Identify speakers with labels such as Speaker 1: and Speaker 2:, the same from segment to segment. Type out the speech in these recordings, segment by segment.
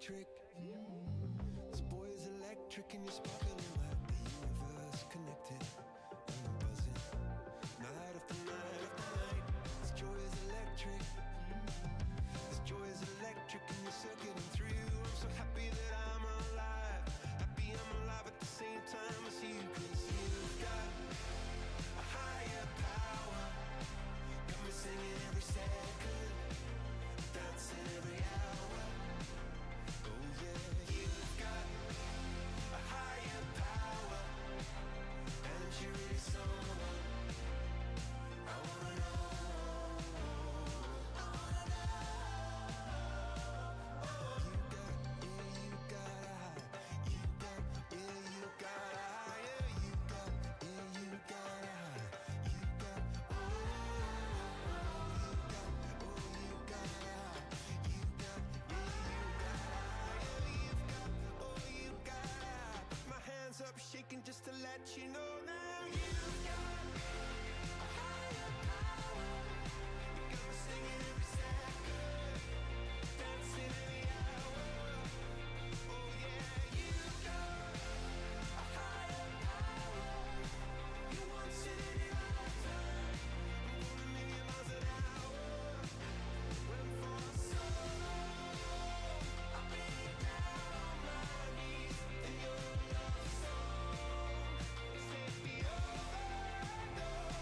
Speaker 1: electric. This boy is electric and you're sparkling like the universe connected. And I'm buzzing night after night after night. This joy is electric. This joy is electric and you're circuiting through. I'm so happy that I'm alive. Happy I'm alive at the same time as you. 'Cause you've got a higher power. Got me singing every second, dancing every hour. Oh yeah, you've got a higher power. And you're really someone I wanna know. I wanna know. Oh, you got a high. You got a high. Yeah, you got a high. You got you got a high. You got you got a high. My hands up shaking just to let you know now. You've got a higher power. You got me singing every second, dancing every hour. Oh yeah, you've got a higher power. You want it in your lifetime. I'm going a million miles an hour. When for so long I've been down on my knees in your love song. Take me over, though.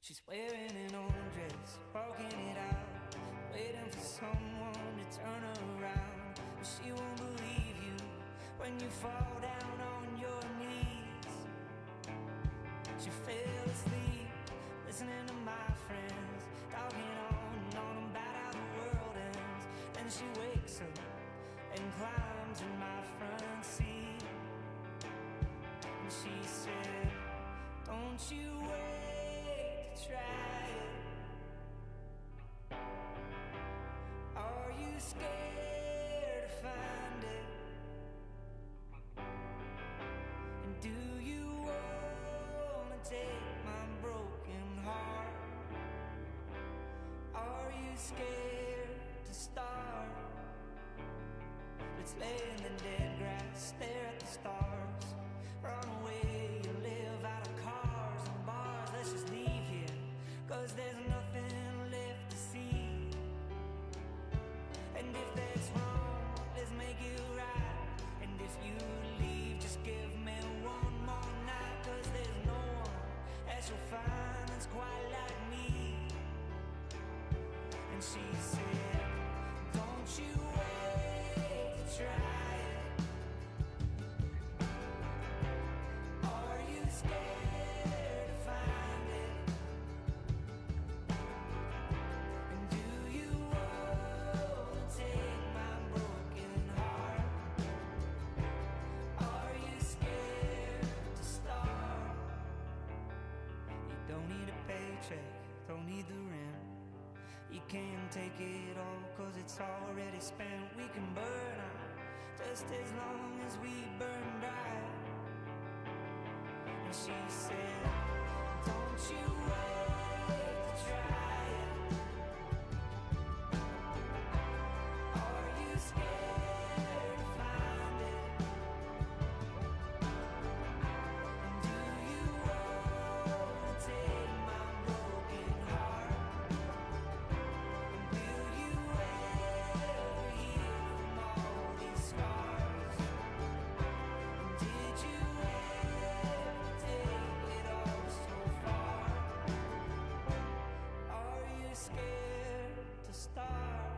Speaker 2: She's wearing an old dress, walking it out, waiting for someone to turn her around. But she won't believe you when you fall down on your knees. She fell asleep, listening to my friends, talking on and on about how the world ends. Then she wakes up and climbs in my front seat. And she said, don't you wait to try it. Are you scared to find it? And do you wanna take my broken heart? Are you scared to start? Let's lay in the dead grass, stare at the stars, run away and live out of cars and bars. Let's just leave here, 'cause there's nothing left to see. And if that's wrong, let's make it right. And if you leave, just give me one more night, 'cause there's no one that you'll find that's quite like me. And she said, don't you wait to try it. Are you scared to find it? And do you wanna take my broken heart? Are you scared to start? You don't need a paycheck, don't need the rent. You can't take it all, 'cause it's already spent. We can burn out just as long as we burn bright. And she said, don't you wait to try it. Are you scared to find it? And do you wanna take my broken heart? And will you ever heal from all these scars? And did you ever take it all so far? Are you scared to start?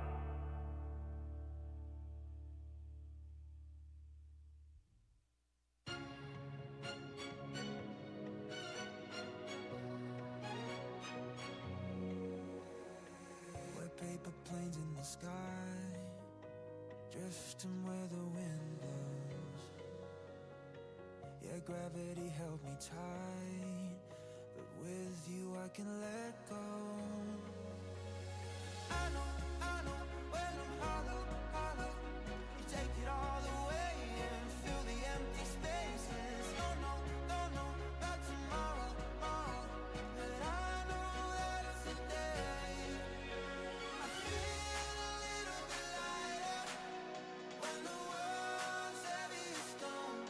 Speaker 1: We're paper planes in the sky, drifting where the wind blows. Yeah, gravity held me tight, but with you I can let go. I know when I'm hollow, hollow, you take it all away and fill the empty spaces. Don't know about tomorrow, but I know that it's today. I feel a little bit lighter when the world's heavy as stone,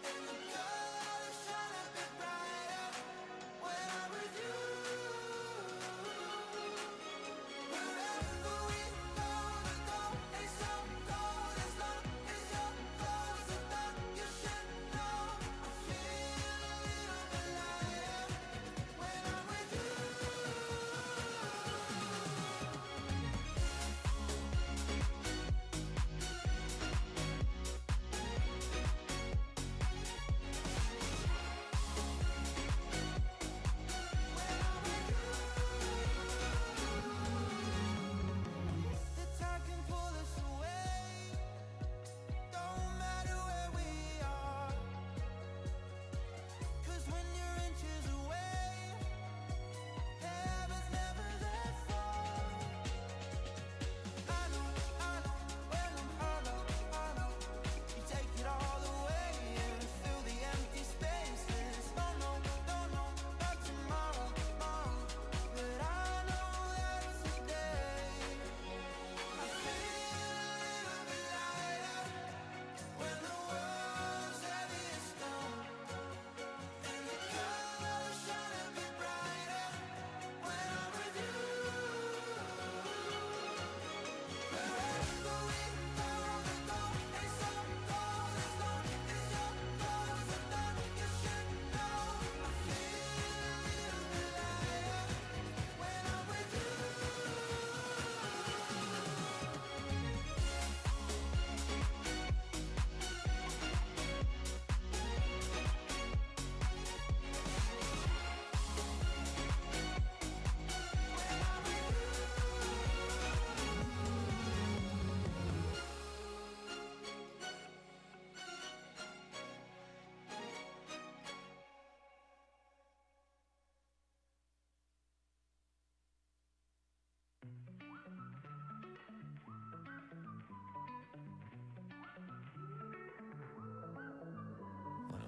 Speaker 1: and the colors shine a bit brighter when I'm with you. Wherever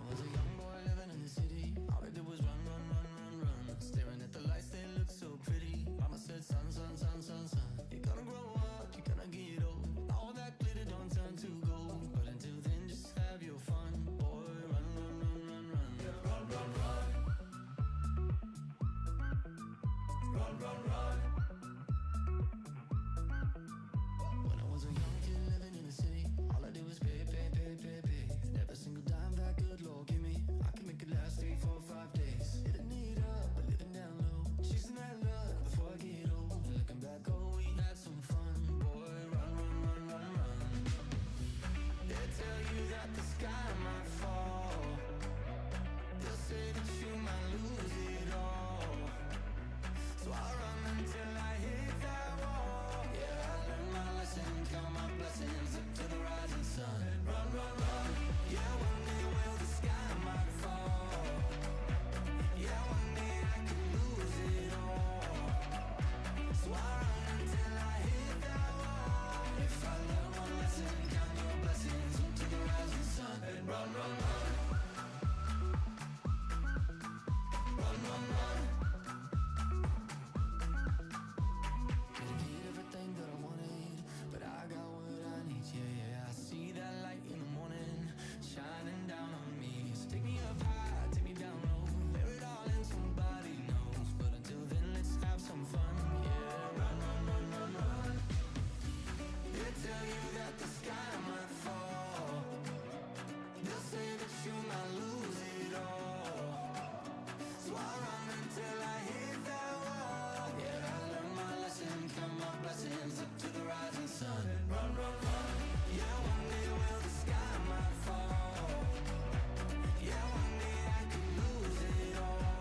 Speaker 3: was a young boy living in the city, all I did was run, run, run, run, run. Staring at the lights, they look so pretty. Mama said, son, son, son, son, son, you're gonna grow up, you're gonna get old. All that glitter don't turn to gold. But until then, just have your fun. Boy, run, run, run, run, run. Run, run, run. Run, run, run. When I was a young kid living in the city, all I did was pay, pay, pay, pay, pay. And every single dime that good Lord give me, I can make it last 3, 4, 5 days. Hitting it up, but living down low, chasing that luck before I get old. And looking back, oh, we had some fun. Boy, run, run, run, run, run. They tell you that the sky might fall. They'll say that you might lose it all. So I run until I hit that wall. Yeah, I learned my lesson, count my blessings up to the rising sun. Run, run, run. Yeah, one day will the sky might fall. Yeah, one day I could lose it all. So I run until I hit that wall. If I learn one lesson, count your blessings up to the rising sun. And run, run, run. Run, run, run. Didn't get everything that I wanted, but I got what I need. Yeah, yeah, I see that light in the morning shining down on me. So take me up high, take me down low, bear it all and somebody knows. But until then, let's have some fun. Yeah, run, run, run, run, run. They tell you that the sky might fall. They'll say that you might lose it all. So I run until I hit that wall. Yeah, I learned my lesson, count my blessings up to the rising sun. Run, run, run. Yeah, one day will the sky might fall. Yeah, one day I could lose it all.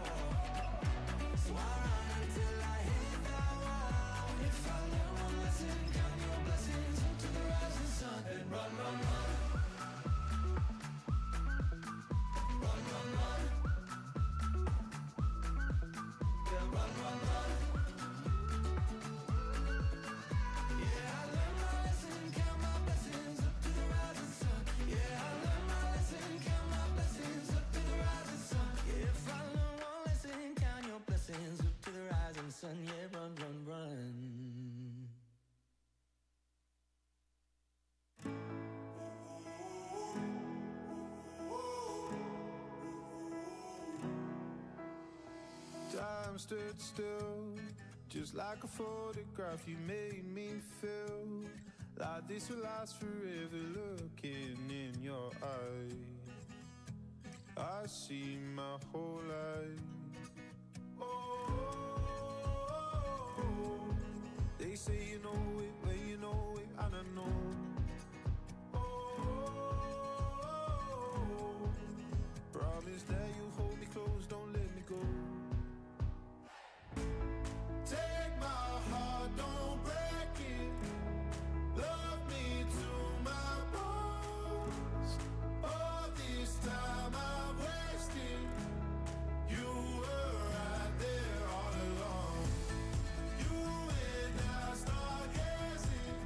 Speaker 3: So I run until I hit that wall. If I learn one lesson, count your blessings up to the rising sun. And run, run, run. Run, run, run. Yeah, run, run, run. Yeah, I learned my lesson, count my blessings up to the rising sun. Yeah, I learned my lesson, count my blessings up to the rising sun. Yeah, if I learn one lesson, count your blessings up to the rising sun. Yeah, run, run, run.
Speaker 4: Time stood still, just like a photograph. You made me feel like this will last forever. Looking in your eyes, I see my whole life. Oh, they say you know it when you know it, and I know. Oh, promise that you hold me close, don't let me go. Take my heart, don't break it. Love me to my bones. All this time I've wasted. You were right there all along. You and I stargazing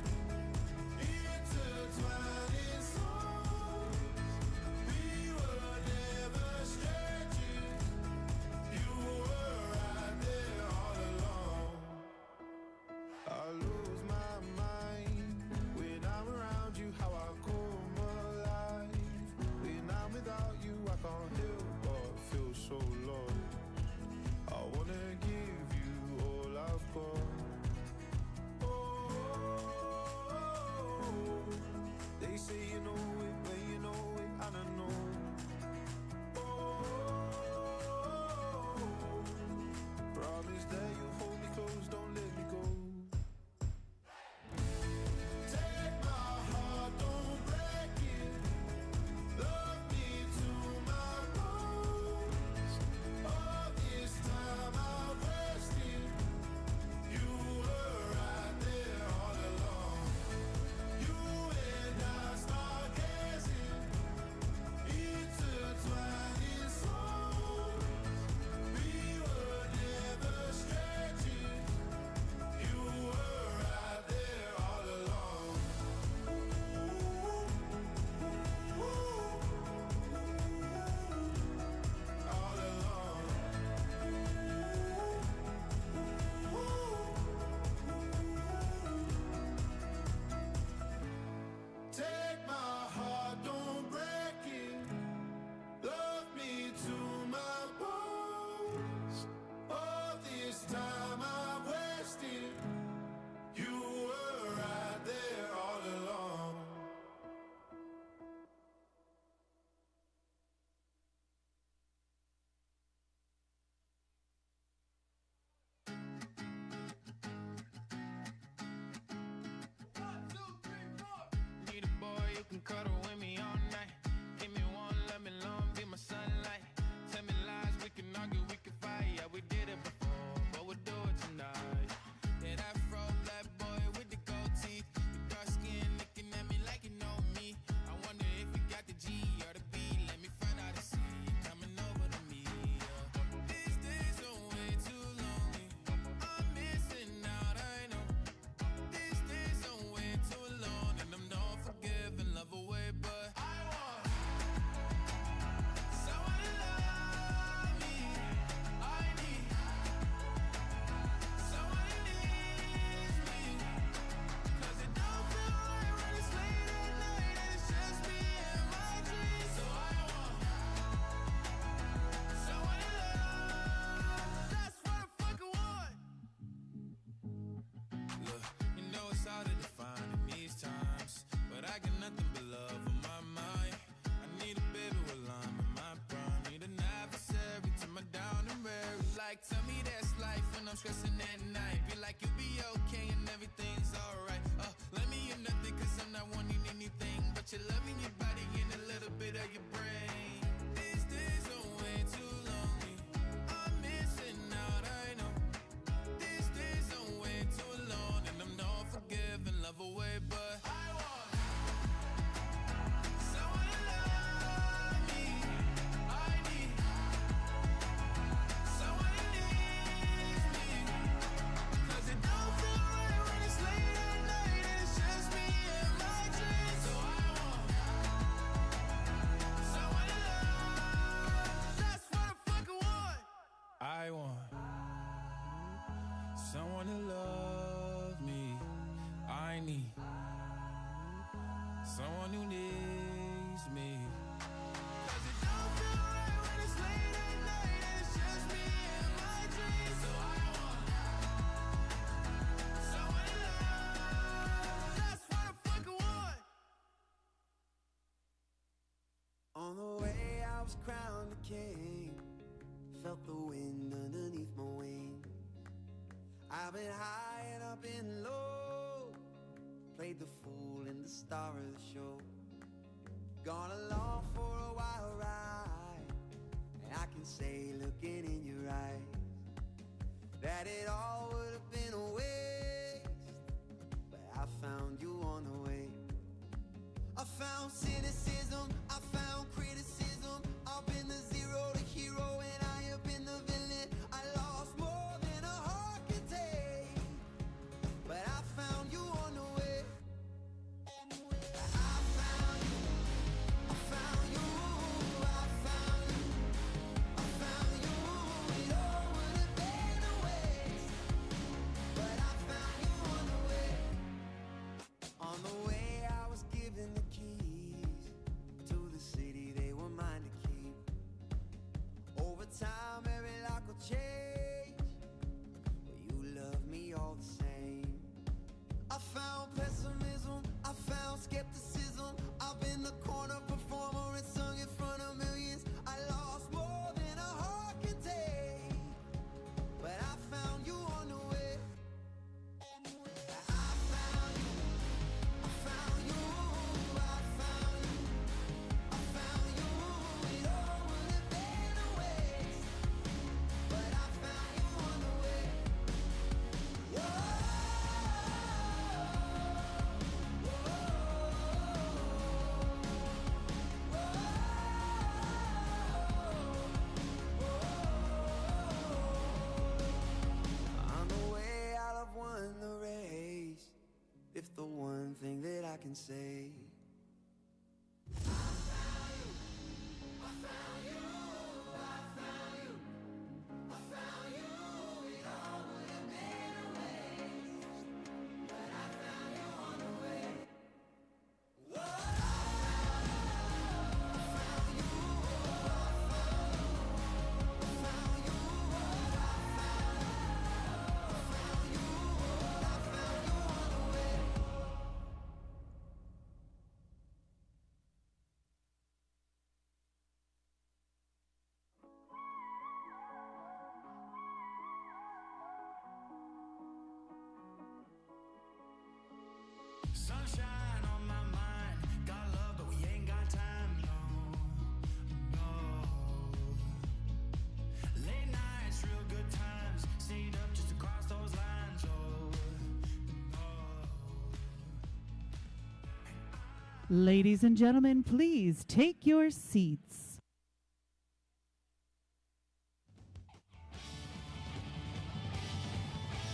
Speaker 4: cuddle with me all night. Give me one, let me long, be my sunlight. Tell me lies, we can argue, we can fight. Yeah, we did it before, but we'll do it tonight. Yeah, that fro black boy with the gold teeth, your dark skin looking at me like you know me. I wonder if you got the G or the B. Let me find out and see you coming over to me. Yeah. These days are way too lonely. I'm missing out, I know. These days are way too long, and I'm not forgiving, love away, but I want someone to love me. I need someone who needs me. 'Cause it don't feel right when it's late at night and it's just me and my dreams. So I want someone to love. That's what I fucking want. Look, you know it's hard to define in these times, but I got nothing but love on my mind. I need a baby while I'm in my prime. Need an adversary to my down and weary. Like, tell me that's life when I'm stressing at night. Be like, you'll be okay and everything's alright. Let me hear nothing, 'cause I'm not wanting anything but your loving, your body, and a little bit of your brain. These days are way too lonely. I'm missing out, I know. These days are way too long, and I'm not forgiving, love away, but I want someone to love me. I need someone who needs me. 'Cause it don't feel right when it's late at night and it's just me and my dreams. So I want someone to love. That's what I fucking want. I want someone to love me. I need someone who needs me. 'Cause it don't feel right when it's late at night and it's just me and my dreams. So I want someone to love. That's what I fucking want.
Speaker 1: On the way I was crowned a king, felt the wind underneath my wings. I've been high and I've been low, played the fool and the star of the show. Gone along for a wild ride, and I can say, looking in your eyes, that it all would have been a waste, but I found you on the way. I found cynicism, I found criticism. I've been the zero to hero, and I have been the villain. I lost more than a heart can take, but I found you on the way. I found you, I found you, I found you, I found you. It all would have been a waste, but I found you on the way. On the way I was given the keys to the city they were mine to keep. Over time every lock will change, but you love me all the same. I found pessimism, I found skepticism. I've been the corner performer and sung in front of millions. I lost more than a heart can take, but I found you on the way. I found you, I found you, I found you, I found you. It all would have been a waste, but I found you on the way. On the way out, I've won the race. If the one thing that I can say.
Speaker 5: Ladies and gentlemen, please take your seats.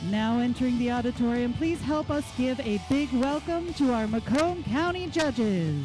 Speaker 5: Now entering the auditorium, please help us give a big welcome to our Macomb County judges.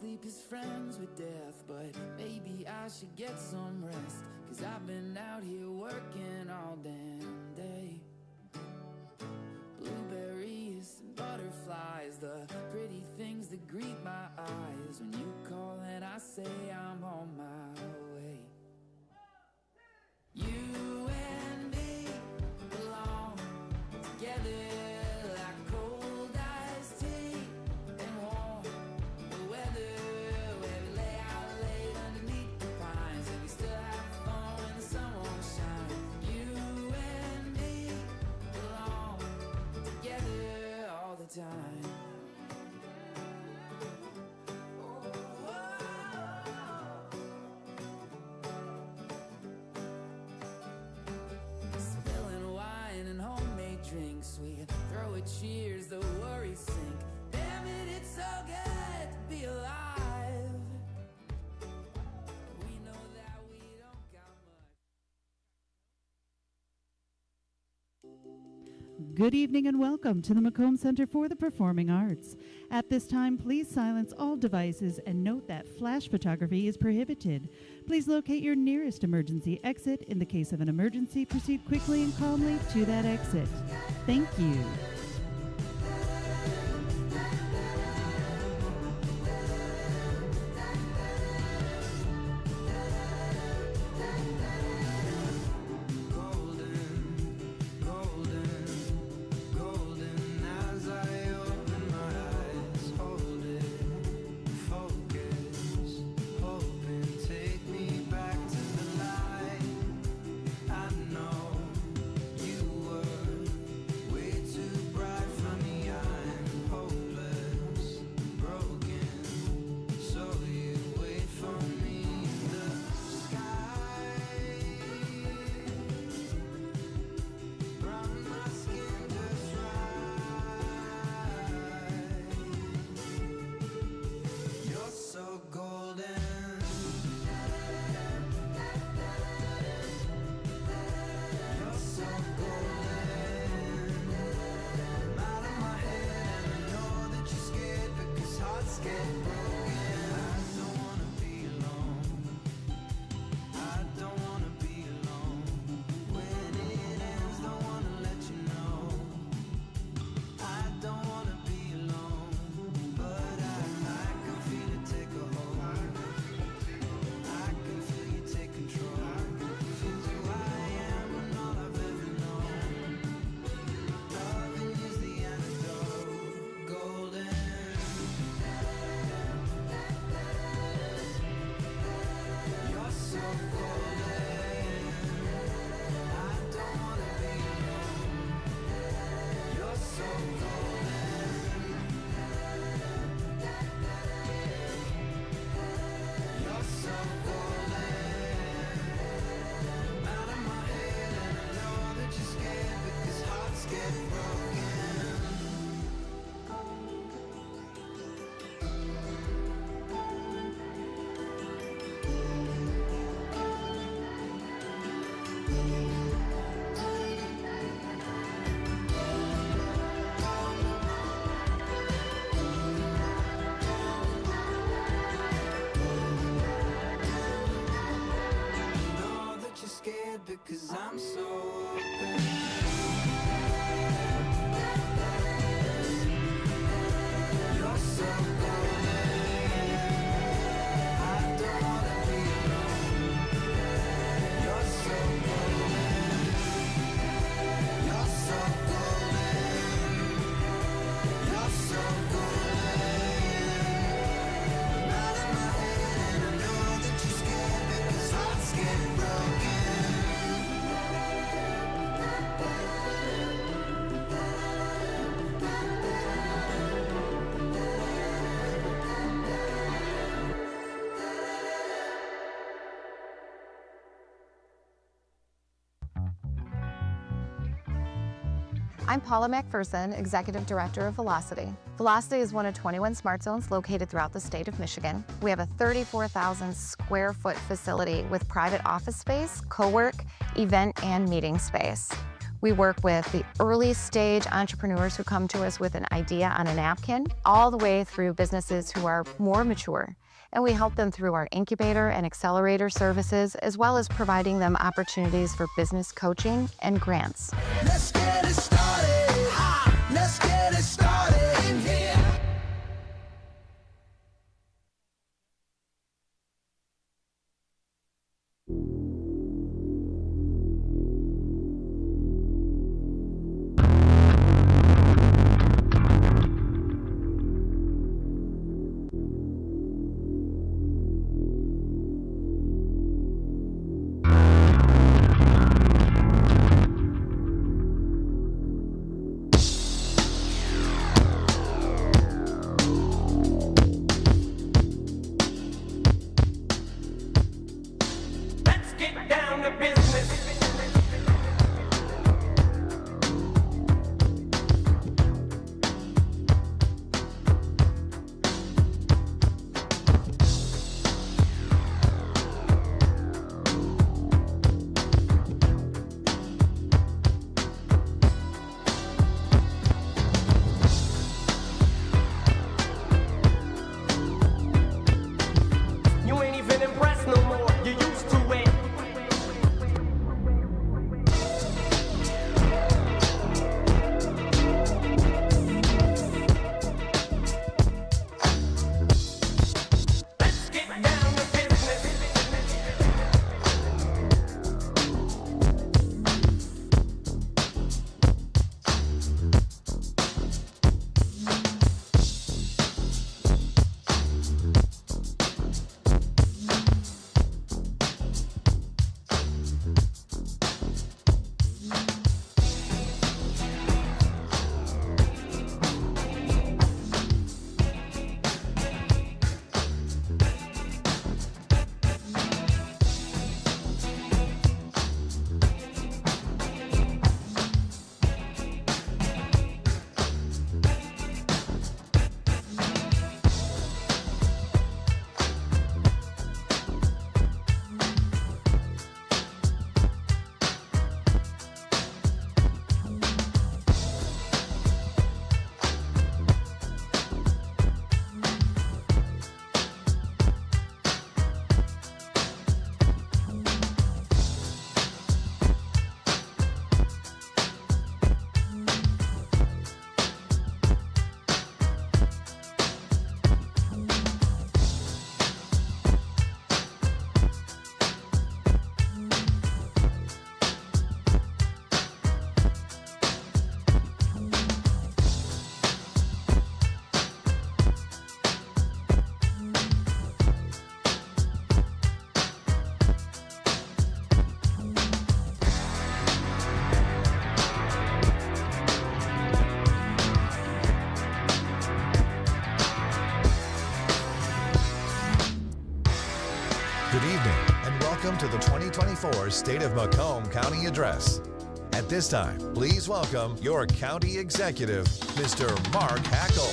Speaker 3: Sleep is friends with death, but maybe I should get some rest, 'cause I've been out here working all damn day. Blueberries and butterflies, the pretty things that greet my eyes when you call and I say I'm on my way. You and me belong together. Time. Spilling wine and homemade drinks, we throw a cheers, the worries sink. Damn it, it's so good to be alive. We know that we don't got much.
Speaker 5: Good evening and welcome to the Macomb Center for the Performing Arts. At this time, please silence all devices and note that flash photography is prohibited. Please locate your nearest emergency exit. In the case of an emergency, proceed quickly and calmly to that exit. Thank you.
Speaker 3: Way too
Speaker 6: I'm Paula McPherson, Executive Director of Velocity. Velocity is one of 21 smart zones located throughout the state of Michigan. We have a 34,000 square foot facility with private office space, co-work, event, and meeting space. We work with the early stage entrepreneurs who come to us with an idea on a napkin, all the way through businesses who are more mature. And we help them through our incubator and accelerator services, as well as providing them opportunities for business coaching and grants.
Speaker 3: Let's get it started. Let's get it started in here.
Speaker 7: Good evening and welcome to the 2024 State of Macomb County Address. At this time, please welcome your County Executive, Mr. Mark Hackle.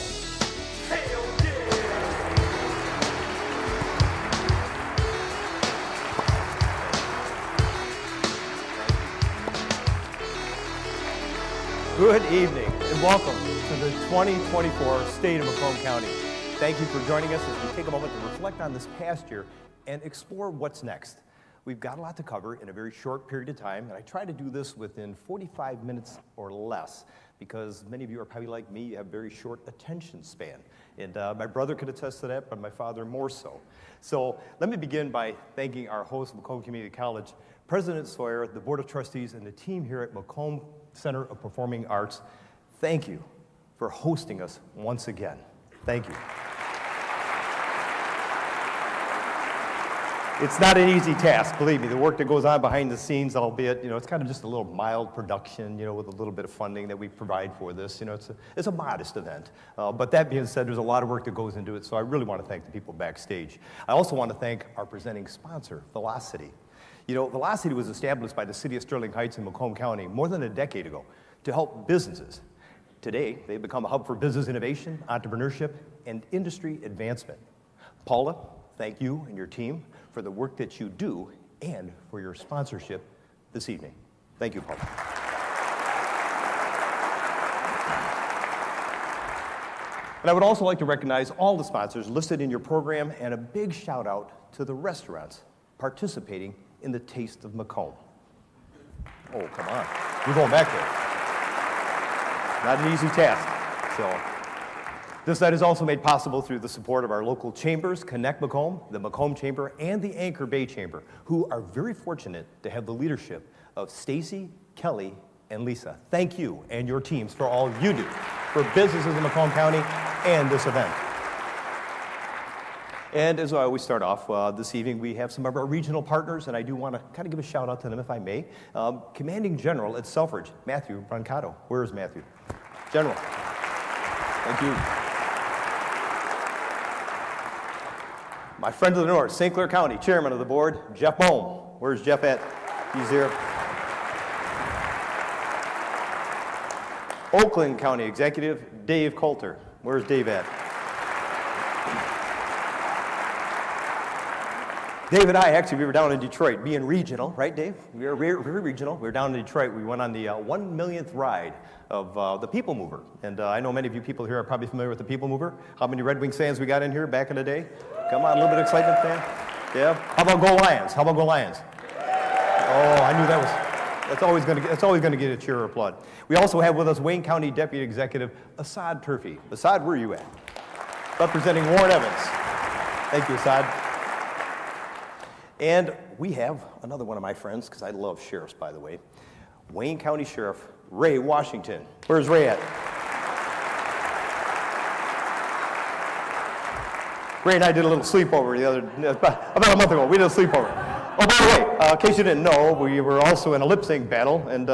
Speaker 8: Good evening and welcome to the 2024 State of Macomb County. Thank you for joining us as we take a moment to reflect on this past year and explore what's next. We've got a lot to cover in a very short period of time, and I try to do this within 45 minutes or less because many of you are probably like me, you have very short attention span. And my brother could attest to that, but my father more so. So let me begin by thanking our host, Macomb Community College, President Sawyer, the Board of Trustees, and the team here at Macomb Center of Performing Arts. Thank you for hosting us once again. Thank you. It's not an easy task, believe me. The work that goes on behind the scenes, albeit, it's kind of just a little mild production, with a little bit of funding that we provide for this. It's a modest event. But that being said, there's a lot of work that goes into it, so I really want to thank the people backstage. I also want to thank our presenting sponsor, Velocity. Velocity was established by the city of Sterling Heights in Macomb County more than a decade ago to help businesses. Today, they've become a hub for business innovation, entrepreneurship, and industry advancement. Paula, thank you and your team for the work that you do and for your sponsorship this evening. Thank you, Paula. And I would also like to recognize all the sponsors listed in your program, and a big shout out to the restaurants participating in the Taste of Macomb. Oh, come on. You're going back there. Not an easy task. So, this night is also made possible through the support of our local chambers, Connect Macomb, the Macomb Chamber, and the Anchor Bay Chamber, who are very fortunate to have the leadership of Stacy, Kelly, and Lisa. Thank you and your teams for all you do for businesses in Macomb County and this event. And as I always start off, this evening we have some of our regional partners, and I do want to kind of give a shout out to them if I may. Commanding General at Selfridge, Matthew Brancato. Where is Matthew? General. Thank you. My friend of the north, St. Clair County, Chairman of the Board, Jeff Bohm. Where's Jeff at? He's here. Oakland County Executive, Dave Coulter. Where's Dave at? Dave and I, actually, we were down in Detroit, being regional, right, Dave? We were very regional. We were down in Detroit. We went on the 1 millionth ride of the People Mover. And I know many of you people here are probably familiar with the People Mover. How many Red Wings fans we got in here back in the day? Come on, a little bit of excitement, fan? Yeah? How about Go Lions? How about Go Lions? Oh, I knew that was... That's always going to get a cheer or applaud. We also have with us Wayne County Deputy Executive Assad Turfy. Assad, where are you at? Representing Warren Evans. Thank you, Assad. And we have another one of my friends, because I love sheriffs, by the way, Wayne County Sheriff Ray Washington. Where's Ray at? Ray and I did a little sleepover about a month ago. We did a sleepover. Oh, by the way, in case you didn't know, we were also in a lip sync battle, and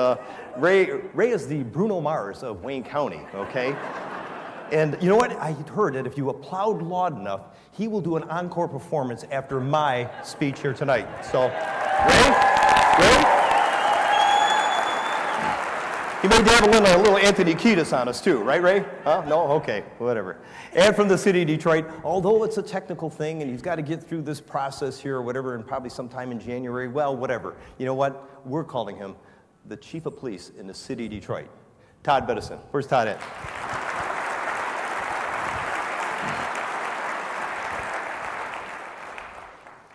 Speaker 8: Ray is the Bruno Mars of Wayne County, okay? And you know what? I heard that if you applaud loud enough, he will do an encore performance after my speech here tonight. So, Ray? He may have a little Anthony Kiedis on us too, right, Ray? Huh? No? Okay, whatever. And from the city of Detroit, although it's a technical thing and he's got to get through this process here or whatever, and probably sometime in January, well, whatever. You know what? We're calling him the Chief of Police in the city of Detroit. Todd Bettison. Where's Todd at?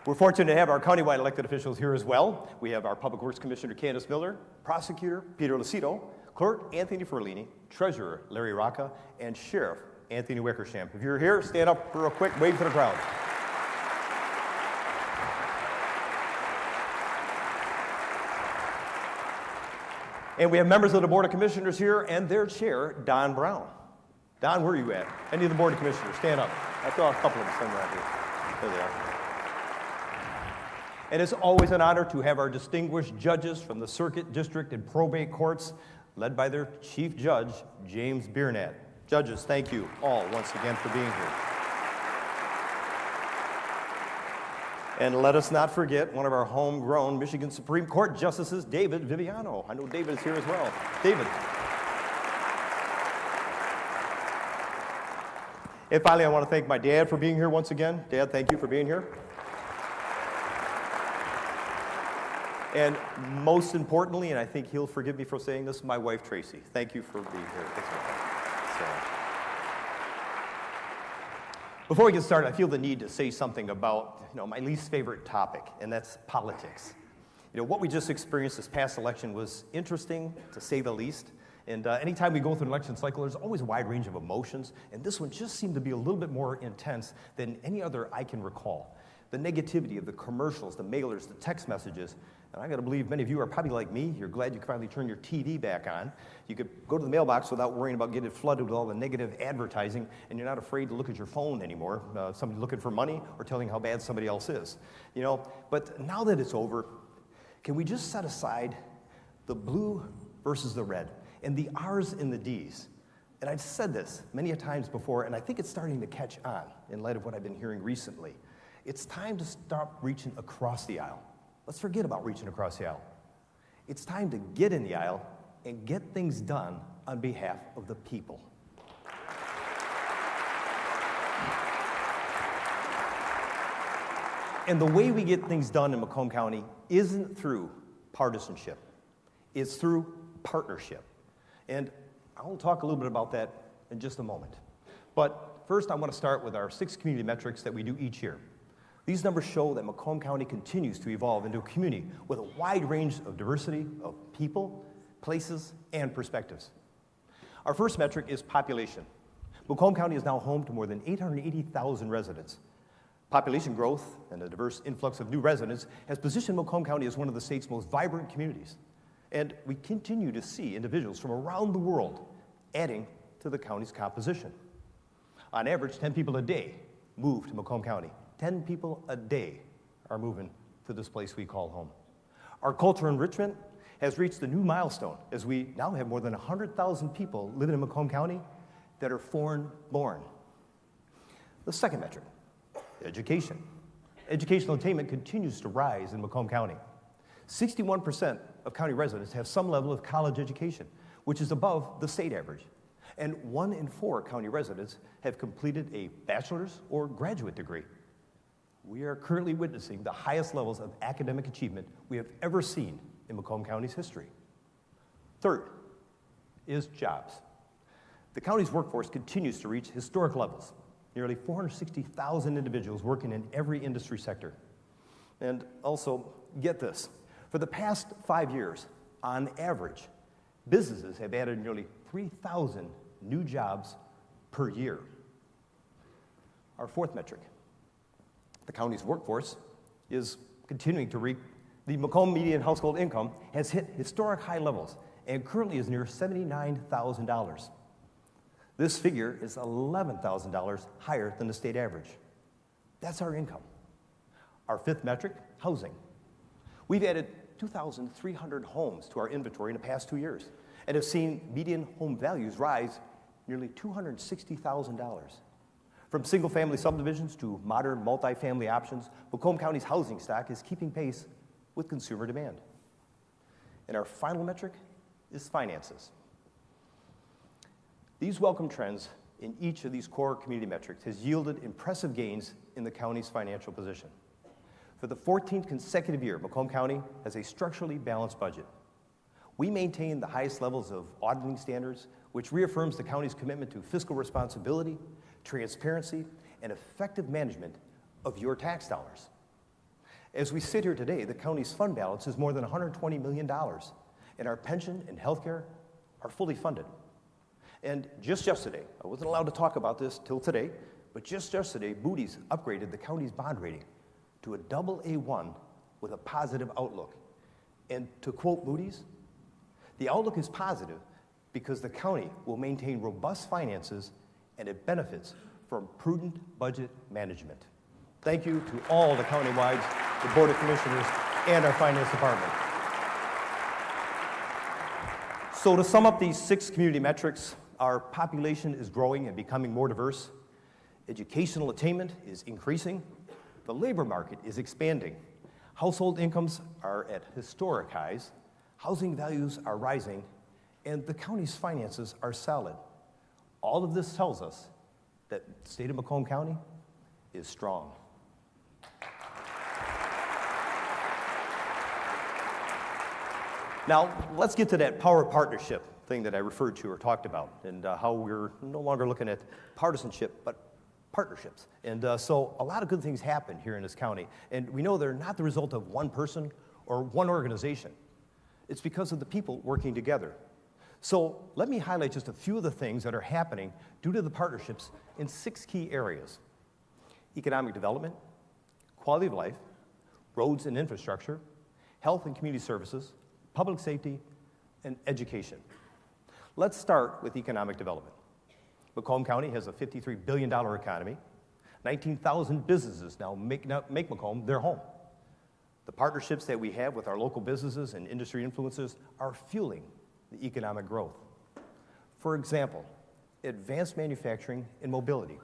Speaker 8: We're fortunate to have our countywide elected officials here as well. We have our Public Works Commissioner Candace Miller, Prosecutor Peter Lucido, Clerk Anthony Ferlini, Treasurer Larry Rocca, and Sheriff Anthony Wickersham. If you're here, stand up real quick, wave to the crowd. And we have members of the Board of Commissioners here and their chair, Don Brown. Don, where are you at? Any of the Board of Commissioners, stand up. I saw a couple of them somewhere around here. There they are. And it's always an honor to have our distinguished judges from the Circuit, District, and Probate Courts, led by their Chief Judge, James Biernat. Judges, thank you all once again for being here. And let us not forget one of our homegrown Michigan Supreme Court Justices, David Viviano. I know David is here as well. David. And finally, I want to thank my dad for being here once again. Dad, thank you for being here. And most importantly, and I think he'll forgive me for saying this, my wife, Tracy. Thank you for being here as well. So, before we get started, I feel the need to say something about, my least favorite topic, and that's politics. What we just experienced this past election was interesting, to say the least. And anytime we go through an election cycle, there's always a wide range of emotions, and this one just seemed to be a little bit more intense than any other I can recall. The negativity of the commercials, the mailers, the text messages. And I got to believe many of you are probably like me. You're glad you could finally turn your TV back on. You could go to the mailbox without worrying about getting flooded with all the negative advertising, and you're not afraid to look at your phone anymore, somebody looking for money or telling how bad somebody else is. But now that it's over, can we just set aside the blue versus the red, and the R's and the D's? And I've said this many a times before, and I think it's starting to catch on in light of what I've been hearing recently. It's time to stop reaching across the aisle. Let's forget about reaching across the aisle. It's time to get in the aisle and get things done on behalf of the people. And the way we get things done in Macomb County isn't through partisanship. It's through partnership. And I will talk a little bit about that in just a moment. But first, I want to start with our 6 community metrics that we do each year. These numbers show that Macomb County continues to evolve into a community with a wide range of diversity of people, places, and perspectives. Our first metric is population. Macomb County is now home to more than 880,000 residents. Population growth and a diverse influx of new residents has positioned Macomb County as one of the state's most vibrant communities. And we continue to see individuals from around the world adding to the county's composition. On average, 10 people a day move to Macomb County. 10 people a day are moving to this place we call home. Our cultural enrichment has reached a new milestone as we now have more than 100,000 people living in Macomb County that are foreign-born. The second metric, education. Educational attainment continues to rise in Macomb County. 61% of county residents have some level of college education, which is above the state average. And 1 in 4 county residents have completed a bachelor's or graduate degree. We are currently witnessing the highest levels of academic achievement we have ever seen in Macomb County's history. Third is jobs. The county's workforce continues to reach historic levels. Nearly 460,000 individuals working in every industry sector. And also, get this, for the past 5 years, on average, businesses have added nearly 3,000 new jobs per year. Our fourth metric, the county's workforce is continuing to reap. The Macomb median household income has hit historic high levels and currently is near $79,000. This figure is $11,000 higher than the state average. That's our income. Our fifth metric, housing. We've added 2,300 homes to our inventory in the past 2 years and have seen median home values rise nearly $260,000. From single-family subdivisions to modern multifamily options, Macomb County's housing stock is keeping pace with consumer demand. And our final metric is finances. These welcome trends in each of these core community metrics has yielded impressive gains in the county's financial position. For the 14th consecutive year, Macomb County has a structurally balanced budget. We maintain the highest levels of auditing standards, which reaffirms the county's commitment to fiscal responsibility, transparency, and effective management of your tax dollars. As we sit here today, the county's fund balance is more than $120 million, and our pension and health care are fully funded. And just yesterday, I wasn't allowed to talk about this till today, but just yesterday, Moody's upgraded the county's bond rating to a AA1 with a positive outlook. And to quote Moody's, the outlook is positive because the county will maintain robust finances and it benefits from prudent budget management. Thank you to all the countywides, the Board of Commissioners, and our Finance Department. So to sum up these 6 community metrics, our population is growing and becoming more diverse. Educational attainment is increasing. The labor market is expanding. Household incomes are at historic highs. Housing values are rising. And the county's finances are solid. All of this tells us that the state of Macomb County is strong. Now, let's get to that power partnership thing that I referred to or talked about, and how we're no longer looking at partisanship, but partnerships. And so a lot of good things happen here in this county, and we know they're not the result of one person or one organization. It's because of the people working together. So let me highlight just a few of the things that are happening due to the partnerships in 6 key areas: economic development, quality of life, roads and infrastructure, health and community services, public safety, and education. Let's start with economic development. Macomb County has a $53 billion economy. 19,000 businesses now make Macomb their home. The partnerships that we have with our local businesses and industry influencers are fueling the economic growth. For example, advanced manufacturing and mobility.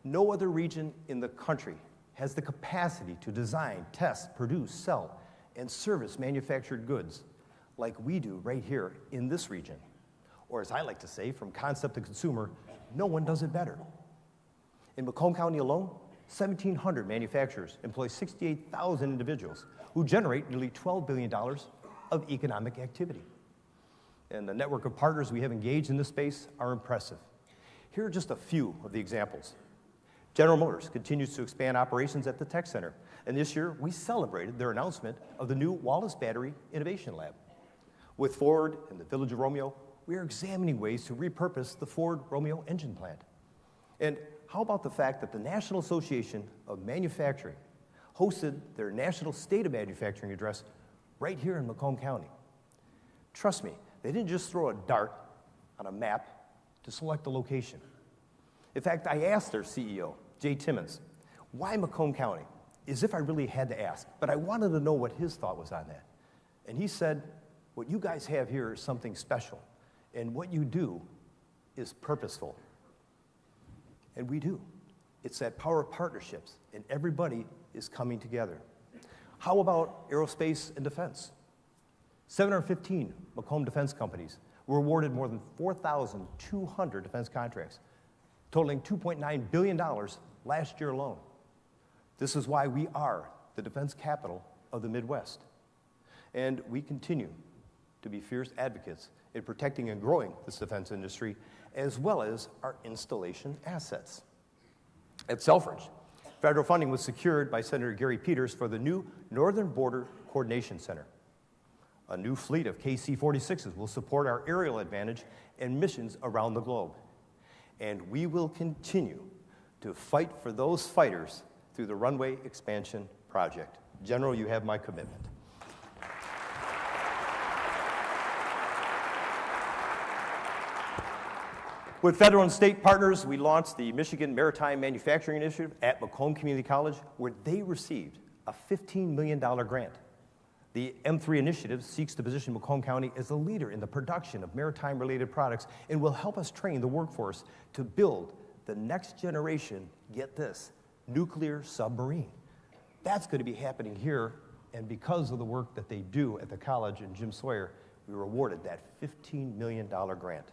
Speaker 8: No other region in the country has the capacity to design, test, produce, sell, and service manufactured goods like we do right here in this region. Or as I like to say, from concept to consumer, no one does it better. In Macomb County alone, 1,700 manufacturers employ 68,000 individuals who generate nearly $12 billion of economic activity. And the network of partners we have engaged in this space are impressive. Here are just a few of the examples. General Motors continues to expand operations at the Tech Center, and this year we celebrated their announcement of the new Wallace Battery Innovation Lab. With Ford and the Village of Romeo, we are examining ways to repurpose the Ford Romeo engine plant. And how about the fact that the National Association of Manufacturing hosted their National State of Manufacturing address right here in Macomb County? Trust me, they didn't just throw a dart on a map to select the location. In fact, I asked their CEO, Jay Timmons, why Macomb County? As if I really had to ask, but I wanted to know what his thought was on that. And he said, what you guys have here is something special, and what you do is purposeful. And we do. It's that power of partnerships, and everybody is coming together. How about aerospace and defense? 715 Macomb defense companies were awarded more than 4,200 defense contracts, totaling $2.9 billion last year alone. This is why we are the defense capital of the Midwest. And we continue to be fierce advocates in protecting and growing this defense industry, as well as our installation assets. At Selfridge, federal funding was secured by Senator Gary Peters for the new Northern Border Coordination Center. A new fleet of KC-46s will support our aerial advantage and missions around the globe. And we will continue to fight for those fighters through the runway expansion project. General, you have my commitment. With federal and state partners, we launched the Michigan Maritime Manufacturing Initiative at Macomb Community College, where they received a $15 million grant. The M3 initiative seeks to position Macomb County as a leader in the production of maritime-related products and will help us train the workforce to build the next generation, get this, nuclear submarine. That's going to be happening here, and because of the work that they do at the college and Jim Sawyer, we were awarded that $15 million grant.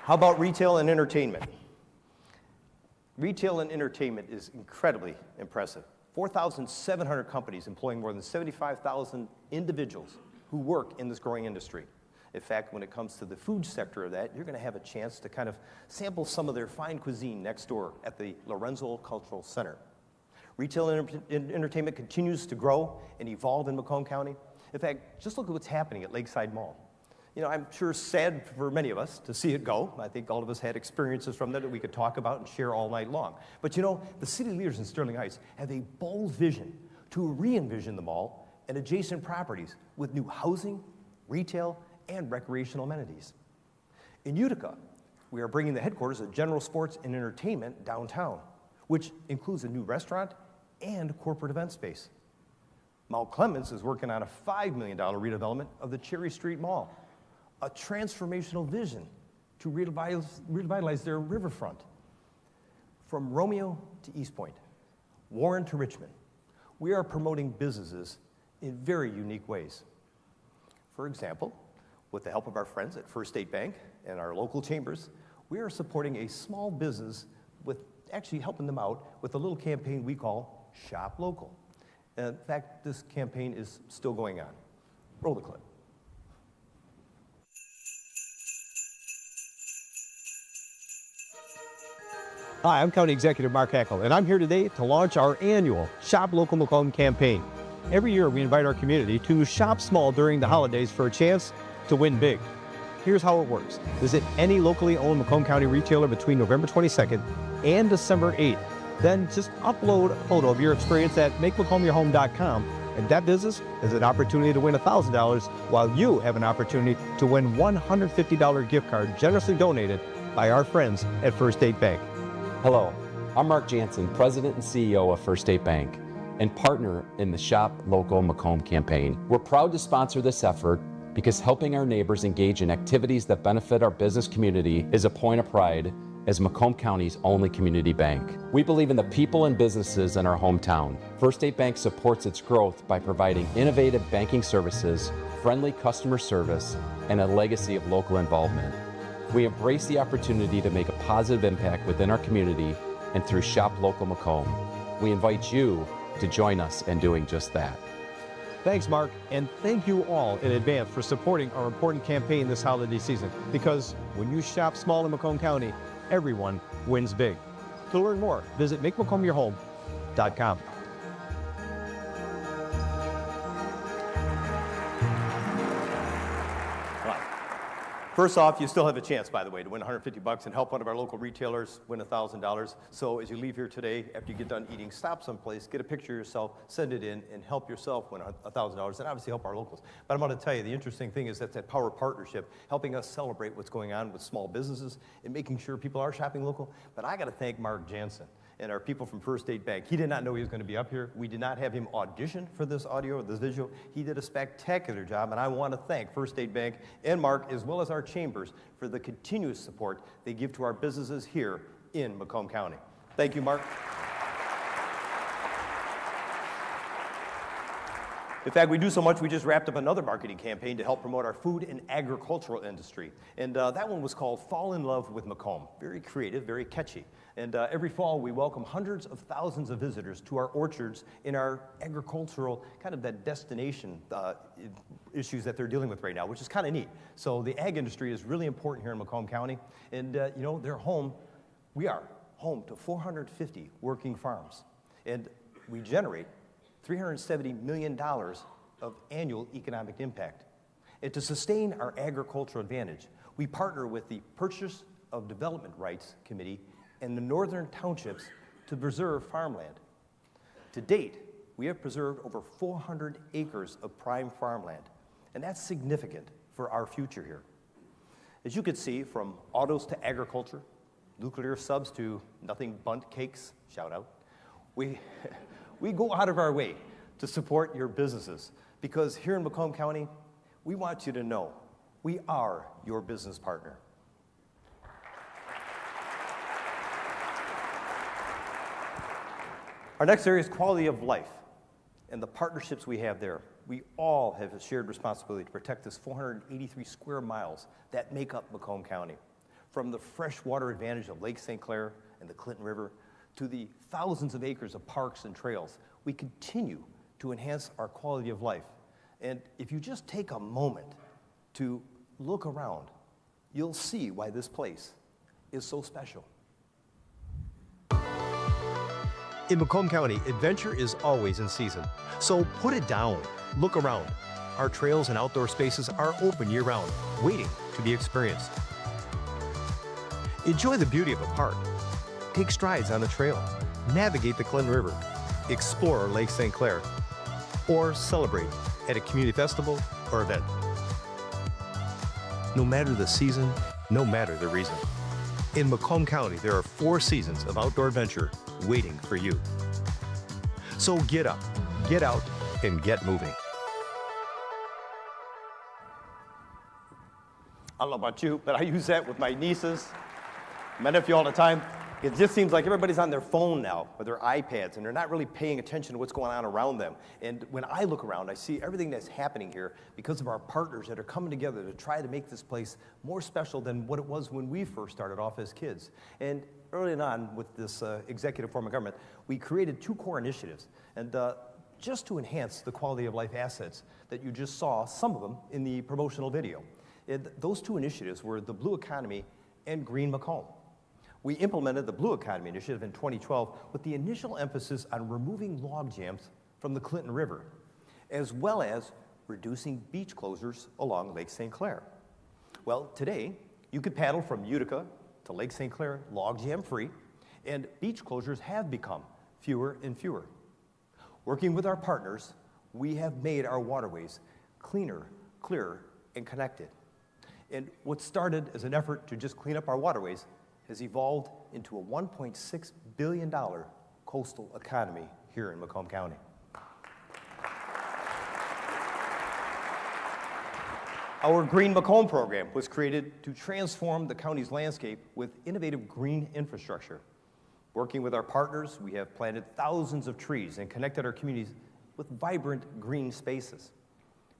Speaker 8: How about retail and entertainment? Retail and entertainment is incredibly impressive. 4,700 companies employing more than 75,000 individuals who work in this growing industry. In fact, when it comes to the food sector of that, you're going to have a chance to kind of sample some of their fine cuisine next door at the Lorenzo Cultural Center. Retail and entertainment continues to grow and evolve in Macomb County. In fact, just look at what's happening at Lakeside Mall. You know, I'm sure sad for many of us to see it go. I think all of us had experiences from that we could talk about and share all night long. But you know, the city leaders in Sterling Heights have a bold vision to re-envision the mall and adjacent properties with new housing, retail, and recreational amenities. In Utica, we are bringing the headquarters of General Sports and Entertainment downtown, which includes a new restaurant and corporate event space. Mount Clemens is working on a $5 million redevelopment of the Cherry Street Mall, a transformational vision to revitalize their riverfront. From Romeo to East Point, Warren to Richmond, we are promoting businesses in very unique ways. For example, with the help of our friends at First State Bank and our local chambers, we are supporting a small business with actually helping them out with a little campaign we call Shop Local. In fact, this campaign is still going on. Roll the clip.
Speaker 9: Hi, I'm County Executive Mark Hackel, and I'm here today to launch our annual Shop Local Macomb campaign. Every year, we invite our community to shop small during the holidays for a chance to win big. Here's how it works. Visit any locally owned Macomb County retailer between November 22nd and December 8th. Then just upload a photo of your experience at makemacombyourhome.com, and that business has an opportunity to win $1,000, while you have an opportunity to win $150 gift card generously donated by our friends at First State Bank.
Speaker 10: Hello, I'm Mark Jansen, President and CEO of First State Bank and partner in the Shop Local Macomb campaign. We're proud to sponsor this effort because helping our neighbors engage in activities that benefit our business community is a point of pride as Macomb County's only community bank. We believe in the people and businesses in our hometown. First State Bank supports its growth by providing innovative banking services, friendly customer service, and a legacy of local involvement. We embrace the opportunity to make a positive impact within our community and through Shop Local Macomb. We invite you to join us in doing just that.
Speaker 9: Thanks, Mark, and thank you all in advance for supporting our important campaign this holiday season, because when you shop small in Macomb County, everyone wins big. To learn more, visit MakeMacomb.com.
Speaker 8: First off, you still have a chance, by the way, to win $150 and help one of our local retailers win $1,000. So as you leave here today, after you get done eating, stop someplace, get a picture of yourself, send it in, and help yourself win $1,000, and obviously help our locals. But I'm going to tell you, the interesting thing is that's that power partnership, helping us celebrate what's going on with small businesses and making sure people are shopping local. But I got to thank Mark Jansen and our people from First State Bank. He did not know he was going to be up here. We did not have him audition for this audio or this visual. He did a spectacular job, and I want to thank First State Bank and Mark, as well as our chambers, for the continuous support they give to our businesses here in Macomb County. Thank you, Mark. In fact, we do so much, we just wrapped up another marketing campaign to help promote our food and agricultural industry. And that one was called Fall in Love with Macomb. Very creative, very catchy. And every fall, we welcome hundreds of thousands of visitors to our orchards in our agricultural, kind of that destination issues that they're dealing with right now, which is kind of neat. So the ag industry is really important here in Macomb County. And, you know, we are home to 450 working farms. And we generate $370 million of annual economic impact. And to sustain our agricultural advantage, we partner with the Purchase of Development Rights Committee and the Northern Townships to preserve farmland. To date, we have preserved over 400 acres of prime farmland, and that's significant for our future here. As you can see, from autos to agriculture, nuclear subs to nothing bunt cakes, shout out, we go out of our way to support your businesses, because here in Macomb County, we want you to know we are your business partner. Our next area is quality of life and the partnerships we have there. We all have a shared responsibility to protect this 483 square miles that make up Macomb County. From the freshwater advantage of Lake St. Clair and the Clinton River to the thousands of acres of parks and trails, we continue to enhance our quality of life. And if you just take a moment to look around, you'll see why this place is so special.
Speaker 9: In Macomb County, adventure is always in season. So put it down, look around. Our trails and outdoor spaces are open year-round, waiting to be experienced. Enjoy the beauty of a park. Take strides on a trail. Navigate the Clinton River. Explore Lake St. Clair. Or celebrate at a community festival or event. No matter the season, no matter the reason. In Macomb County, there are 4 seasons of outdoor adventure waiting for you. So get up, get out, and get moving.
Speaker 8: I don't know about you, but I use that with my nieces, my nephew all the time. It just seems like everybody's on their phone now with their iPads, and they're not really paying attention to what's going on around them. And when I look around, I see everything that's happening here because of our partners that are coming together to try to make this place more special than what it was when we first started off as kids. And early on with this executive form of government, we created 2 core initiatives, and just to enhance the quality of life assets that you just saw, some of them in the promotional video. And those 2 initiatives were the Blue Economy and Green Macomb. We implemented the Blue Economy Initiative in 2012 with the initial emphasis on removing log jams from the Clinton River, as well as reducing beach closures along Lake St. Clair. Well, today, you could paddle from Utica to Lake St. Clair log jam free, and beach closures have become fewer and fewer. Working with our partners, we have made our waterways cleaner, clearer, and connected. And what started as an effort to just clean up our waterways has evolved into a $1.6 billion coastal economy here in Macomb County. Our Green Macomb program was created to transform the county's landscape with innovative green infrastructure. Working with our partners, we have planted thousands of trees and connected our communities with vibrant green spaces.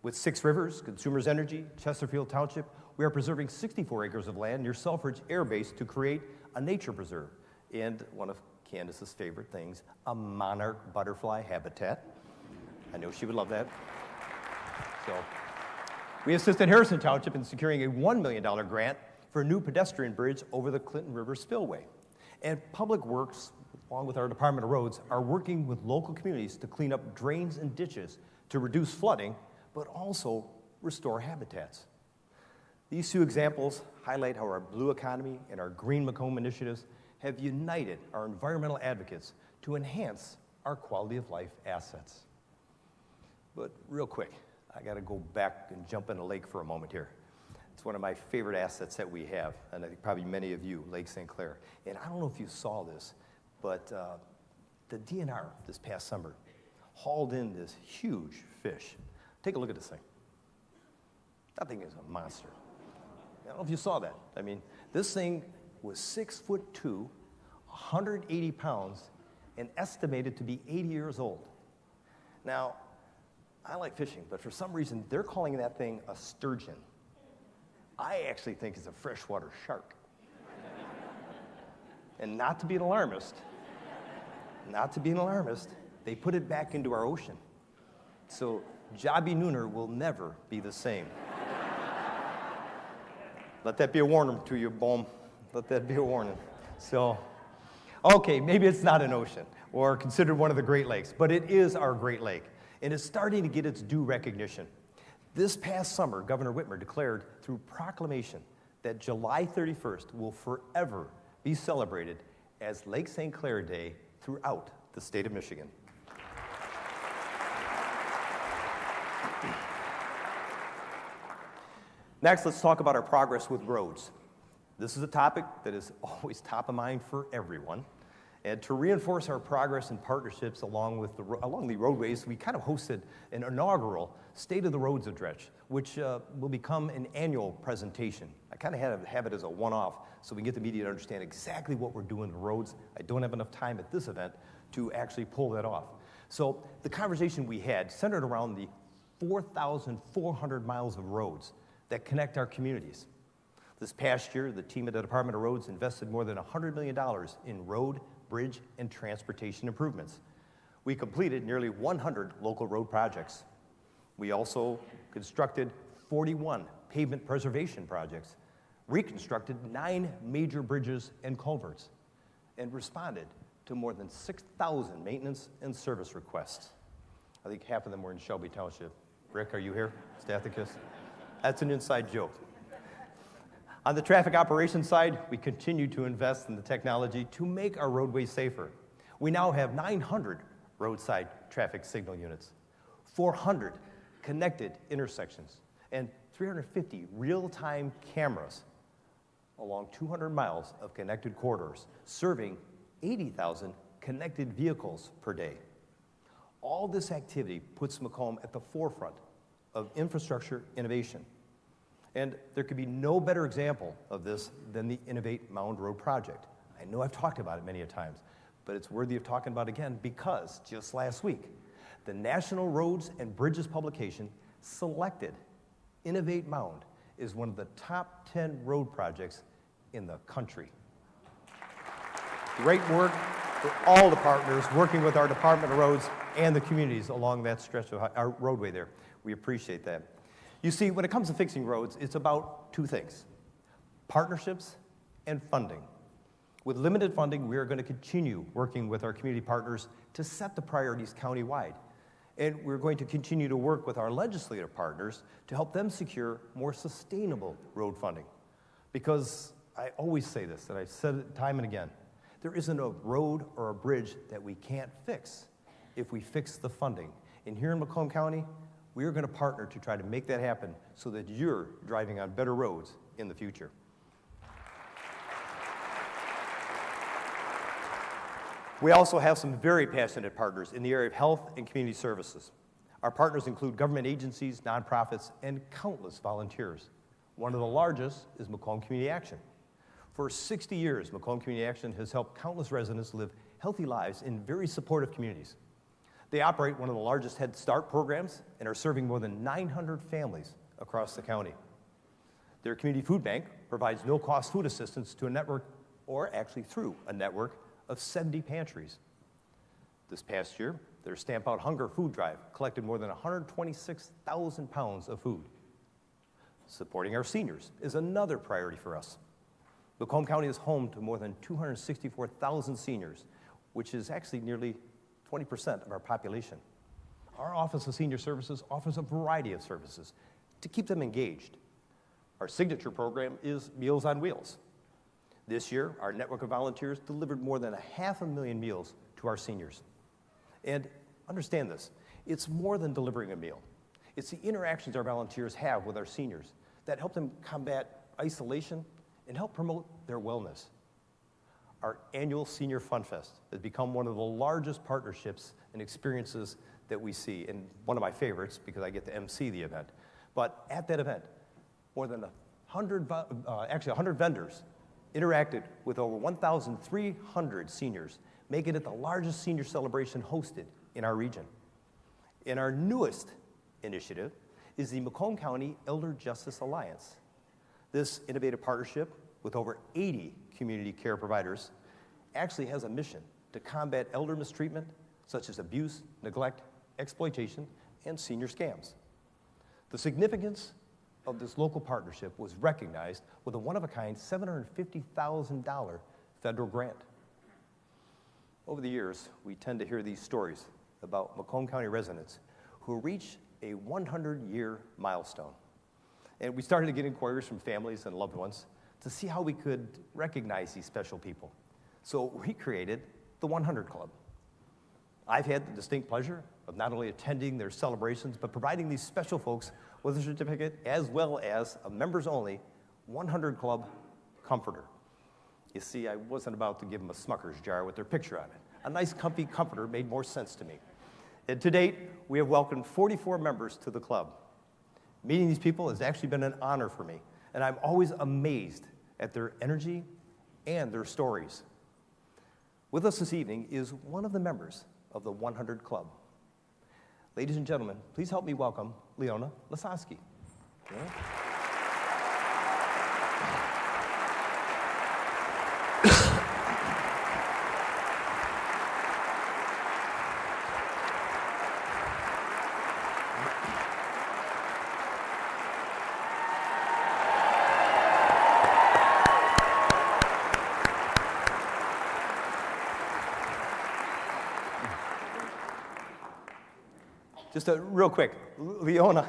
Speaker 8: With 6 Rivers, Consumers Energy, Chesterfield Township, we are preserving 64 acres of land near Selfridge Air Base to create a nature preserve and one of Candace's favorite things, a monarch butterfly habitat. I know she would love that. So, we assisted Harrison Township in securing a $1 million grant for a new pedestrian bridge over the Clinton River Spillway. And Public Works, along with our Department of Roads, are working with local communities to clean up drains and ditches to reduce flooding, but also restore habitats. These 2 examples highlight how our Blue Economy and our Green Macomb initiatives have united our environmental advocates to enhance our quality of life assets. But real quick, I gotta go back and jump in the lake for a moment here. It's one of my favorite assets that we have, and I think probably many of you, Lake St. Clair. And I don't know if you saw this, but the DNR this past summer hauled in this huge fish. Take a look at this thing. That thing is a monster. I don't know if you saw that. I mean, this thing was 6'2", 180 pounds, and estimated to be 80 years old. Now, I like fishing, but for some reason, they're calling that thing a sturgeon. I actually think it's a freshwater shark. And not to be an alarmist, they put it back into our ocean. So Jobby Nooner will never be the same. Let that be a warning to you, Bohm. Let that be a warning. So, okay, maybe it's not an ocean or considered one of the Great Lakes, but it is our Great Lake, and it's starting to get its due recognition. This past summer, Governor Whitmer declared through proclamation that July 31st will forever be celebrated as Lake St. Clair Day throughout the state of Michigan. Next, let's talk about our progress with roads. This is a topic that is always top of mind for everyone. And to reinforce our progress and partnerships along the roadways, we kind of hosted an inaugural State of the Roads address, which will become an annual presentation. I kind of had to have it as a one-off so we can get the media to understand exactly what we're doing with roads. I don't have enough time at this event to actually pull that off. So the conversation we had centered around the 4,400 miles of roads that connect our communities. This past year, the team at the Department of Roads invested more than $100 million in road, bridge, and transportation improvements. We completed nearly 100 local road projects. We also constructed 41 pavement preservation projects, reconstructed 9 major bridges and culverts, and responded to more than 6,000 maintenance and service requests. I think half of them were in Shelby Township. Rick, are you here? Stathicus? That's an inside joke. On the traffic operations side, we continue to invest in the technology to make our roadways safer. We now have 900 roadside traffic signal units, 400 connected intersections, and 350 real-time cameras along 200 miles of connected corridors, serving 80,000 connected vehicles per day. All this activity puts Macomb at the forefront of infrastructure innovation. And there could be no better example of this than the Innovate Mound Road project. I know I've talked about it many a times, but it's worthy of talking about again because just last week, the National Roads and Bridges publication selected Innovate Mound as one of the top 10 road projects in the country. Great work for all the partners working with our Department of Roads and the communities along that stretch of our roadway there. We appreciate that. You see, when it comes to fixing roads, it's about 2 things: partnerships and funding. With limited funding, we are going to continue working with our community partners to set the priorities countywide. And we're going to continue to work with our legislative partners to help them secure more sustainable road funding. Because I always say this, and I've said it time and again, there isn't a road or a bridge that we can't fix if we fix the funding. And here in Macomb County, we are going to partner to try to make that happen so that you're driving on better roads in the future. We also have some very passionate partners in the area of health and community services. Our partners include government agencies, nonprofits, and countless volunteers. One of the largest is Macomb Community Action. For 60 years, Macomb Community Action has helped countless residents live healthy lives in very supportive communities. They operate one of the largest Head Start programs and are serving more than 900 families across the county. Their community food bank provides no-cost food assistance to a network, or actually through a network, of 70 pantries. This past year, their Stamp Out Hunger food drive collected more than 126,000 pounds of food. Supporting our seniors is another priority for us. Macomb County is home to more than 264,000 seniors, which is actually nearly 20% of our population. Our Office of Senior Services offers a variety of services to keep them engaged. Our signature program is Meals on Wheels. This year, our network of volunteers delivered more than 500,000 meals to our seniors. And understand this, it's more than delivering a meal. It's the interactions our volunteers have with our seniors that help them combat isolation and help promote their wellness. Our annual Senior Fun Fest has become one of the largest partnerships and experiences that we see, and one of my favorites because I get to MC the event. But at that event, more than 100 vendors interacted with over 1,300 seniors, making it the largest senior celebration hosted in our region. And our newest initiative is the Macomb County Elder Justice Alliance. This innovative partnership with over 80 community care providers actually has a mission to combat elder mistreatment, such as abuse, neglect, exploitation, and senior scams. The significance of this local partnership was recognized with a one-of-a-kind $750,000 federal grant. Over the years, we tend to hear these stories about Macomb County residents who reach a 100-year milestone. And we started to get inquiries from families and loved ones to see how we could recognize these special people. So we created the 100 Club. I've had the distinct pleasure of not only attending their celebrations, but providing these special folks with a certificate as well as a members-only 100 Club comforter. You see, I wasn't about to give them a Smucker's jar with their picture on it. A nice comfy comforter made more sense to me. And to date, we have welcomed 44 members to the club. Meeting these people has actually been an honor for me, and I'm always amazed at their energy and their stories. With us this evening is one of the members of the 100 Club. Ladies and gentlemen, please help me welcome Leona Lasowski. Yeah. Just real quick, Leona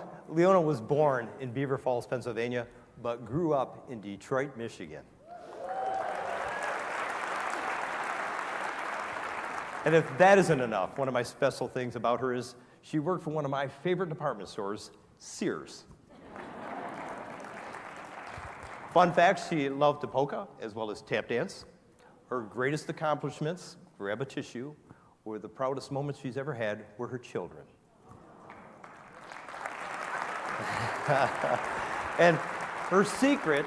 Speaker 8: was born in Beaver Falls, Pennsylvania, but grew up in Detroit, Michigan. And if that isn't enough, one of my special things about her is she worked for one of my favorite department stores, Sears. Fun fact, she loved to polka as well as tap dance. Her greatest accomplishments, grab a tissue, were the proudest moments she's ever had were her children. And her secret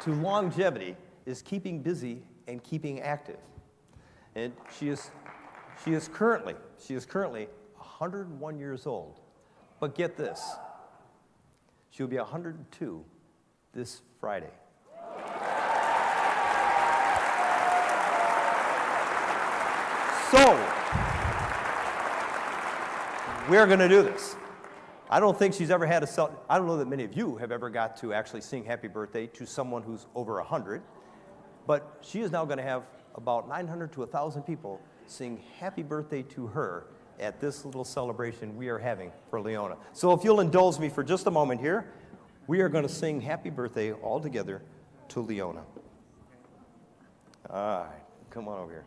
Speaker 8: to longevity is keeping busy and keeping active. And she is currently 101 years old. But get this, she'll be 102 this Friday. So, we're going to do this. I don't think she's ever had I don't know that many of you have ever got to actually sing happy birthday to someone who's over 100, but she is now going to have about 900 to 1,000 people sing happy birthday to her at this little celebration we are having for Leona. So if you'll indulge me for just a moment here, we are going to sing happy birthday all together to Leona. All right, come on over here.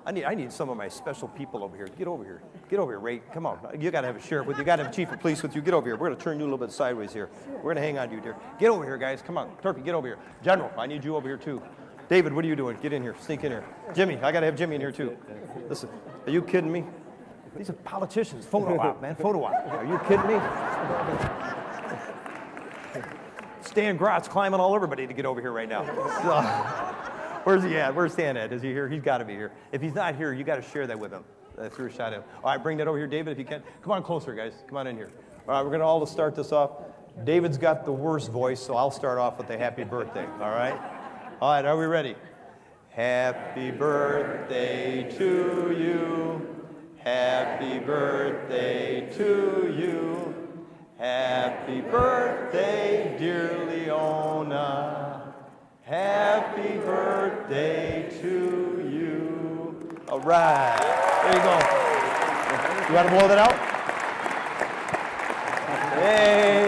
Speaker 8: I need some of my special people over here. Get over here. Get over here, Ray. Come on. You got to have a sheriff with you. You got to have a chief of police with you. Get over here. We're going to turn you a little bit sideways here. We're going to hang on to you, dear. Get over here, guys. Come on. Turkey, get over here. General, I need you over here, too. David, what are you doing? Get in here. Sneak in here. Jimmy, I got to have Jimmy in here, too. Listen, are you kidding me? These are politicians. Photo op, man. Photo op. Are you kidding me? Stan Grot's climbing all everybody to get over here right now. So, where's he at? Where's Stan at? Is he here? He's got to be here. If he's not here, you got to share that with him. Threw a shot at him. All right, bring that over here, David, if you can. Come on closer, guys. Come on in here. All right, we're going to all start this off. David's got the worst voice, so I'll start off with the happy birthday, all right? All right, are we ready? Happy birthday to you. Happy birthday to you. Happy birthday, dear Leona. Happy birthday to you. All right, there you go. You want to blow that out? Hey,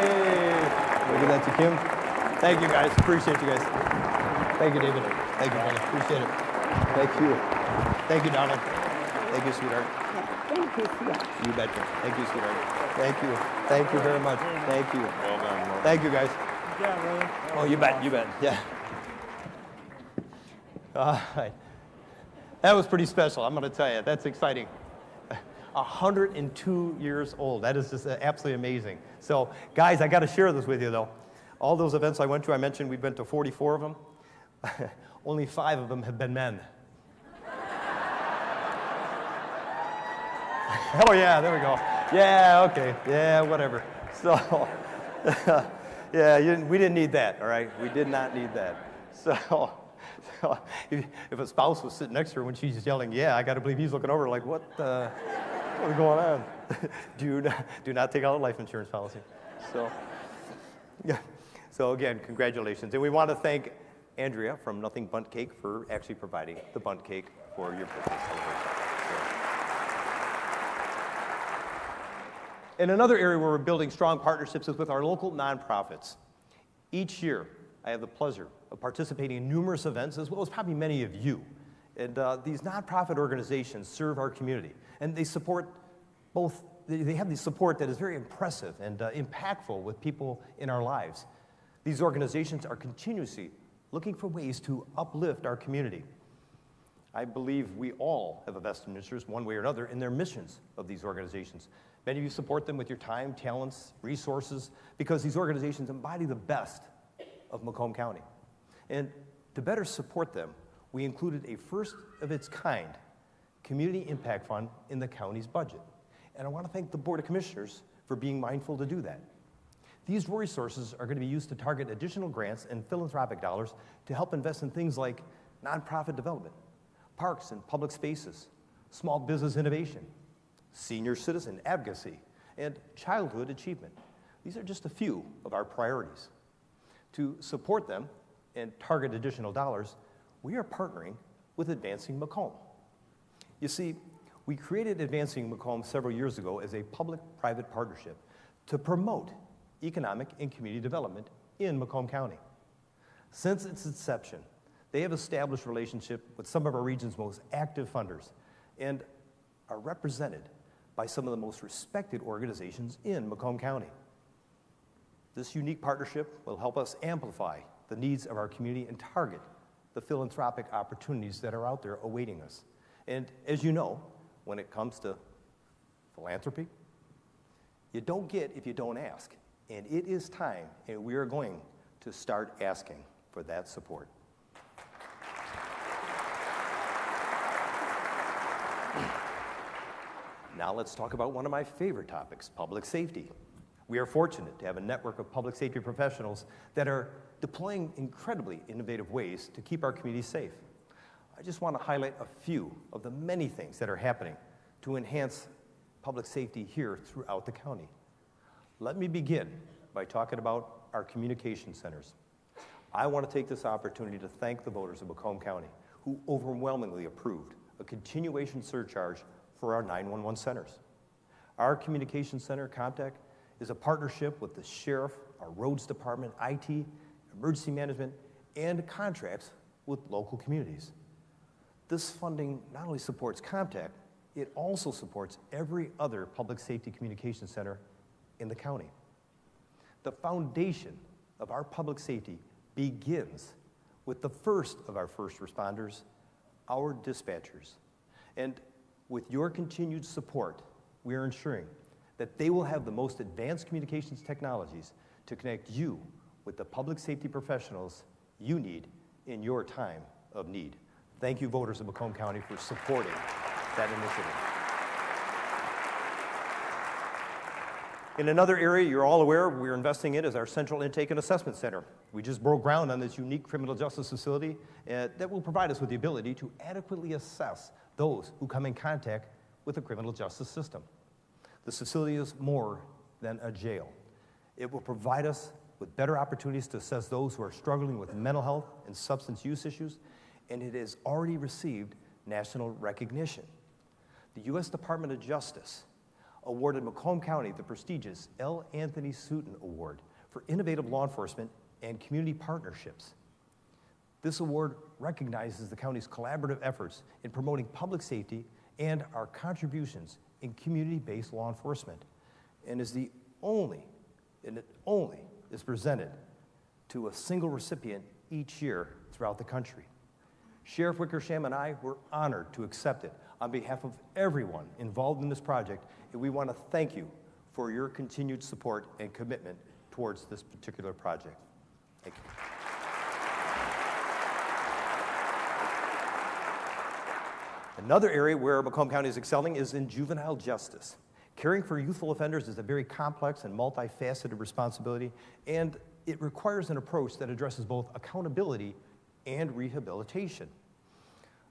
Speaker 8: we'll give that to Kim. Thank you, guys. Appreciate you guys. Thank you, David. Thank you, buddy. Appreciate it. Thank you. Thank you, darling. Thank you, sweetheart.
Speaker 11: Thank you, sweetheart.
Speaker 8: You betcha. Thank you, sweetheart. Thank you. Thank you very much. Thank you. Well done. Thank you, guys.
Speaker 11: Yeah, brother.
Speaker 8: Oh, you bet. You bet. Yeah. All right. That was pretty special, I'm going to tell you. That's exciting. 102 years old. That is just absolutely amazing. So, guys, I got to share this with you, though. All those events I went to, I mentioned we've been to 44 of them. Only 5 of them have been men. Oh, yeah, there we go. Yeah, okay. Yeah, whatever. So, yeah, we didn't need that, all right? We did not need that. So if a spouse was sitting next to her when she's yelling, yeah, I got to believe he's looking over like, what's going on? do not take out a life insurance policy. So, yeah. So again, congratulations. And we want to thank Andrea from Nothing Bundt Cake for actually providing the bundt cake for your birthday celebration. In another area where we're building strong partnerships is with our local nonprofits. Each year, I have the pleasure of participating in numerous events, as well as probably many of you. And these nonprofit organizations serve our community, and they support both, they have the support that is very impressive and impactful with people in our lives. These organizations are continuously looking for ways to uplift our community. I believe we all have a vested interest, one way or another, in their missions of these organizations. Many of you support them with your time, talents, resources, because these organizations embody the best of Macomb County. And to better support them, we included a first-of-its-kind community impact fund in the county's budget. And I want to thank the Board of Commissioners for being mindful to do that. These resources are going to be used to target additional grants and philanthropic dollars to help invest in things like nonprofit development, parks and public spaces, small business innovation, senior citizen advocacy, and childhood achievement. These are just a few of our priorities. To support them and target additional dollars, we are partnering with Advancing Macomb. You see, we created Advancing Macomb several years ago as a public-private partnership to promote economic and community development in Macomb County. Since its inception, they have established a relationship with some of our region's most active funders and are represented by some of the most respected organizations in Macomb County. This unique partnership will help us amplify the needs of our community and target the philanthropic opportunities that are out there awaiting us. And as you know, when it comes to philanthropy, you don't get if you don't ask. And it is time, and we are going to start asking for that support. Now let's talk about one of my favorite topics, public safety. We are fortunate to have a network of public safety professionals that are deploying incredibly innovative ways to keep our community safe. I just want to highlight a few of the many things that are happening to enhance public safety here throughout the county. Let me begin by talking about our communication centers. I want to take this opportunity to thank the voters of Macomb County who overwhelmingly approved a continuation surcharge for our 911 centers. Our communication center, Comtech, is a partnership with the sheriff, our roads department, IT, emergency management, and contracts with local communities. This funding not only supports Comtech, it also supports every other public safety communication center in the county. The foundation of our public safety begins with the first of our first responders, our dispatchers. And with your continued support we are ensuring that they will have the most advanced communications technologies to connect you with the public safety professionals you need in your time of need. Thank you, voters of Macomb County, for supporting that initiative. In another area you're all aware we're investing in is our Central Intake and Assessment Center. We just broke ground on this unique criminal justice facility that will provide us with the ability to adequately assess those who come in contact with the criminal justice system. This facility is more than a jail. It will provide us with better opportunities to assess those who are struggling with mental health and substance use issues, and it has already received national recognition. The U.S. Department of Justice awarded Macomb County the prestigious L. Anthony Sutton Award for innovative law enforcement and community partnerships. This award recognizes the county's collaborative efforts in promoting public safety and our contributions in community-based law enforcement, and is the only, and it only is presented to a single recipient each year throughout the country. Sheriff Wickersham and I were honored to accept it on behalf of everyone involved in this project, and we want to thank you for your continued support and commitment towards this particular project. Thank you. Another area where Macomb County is excelling is in juvenile justice. Caring for youthful offenders is a very complex and multifaceted responsibility, and it requires an approach that addresses both accountability and rehabilitation.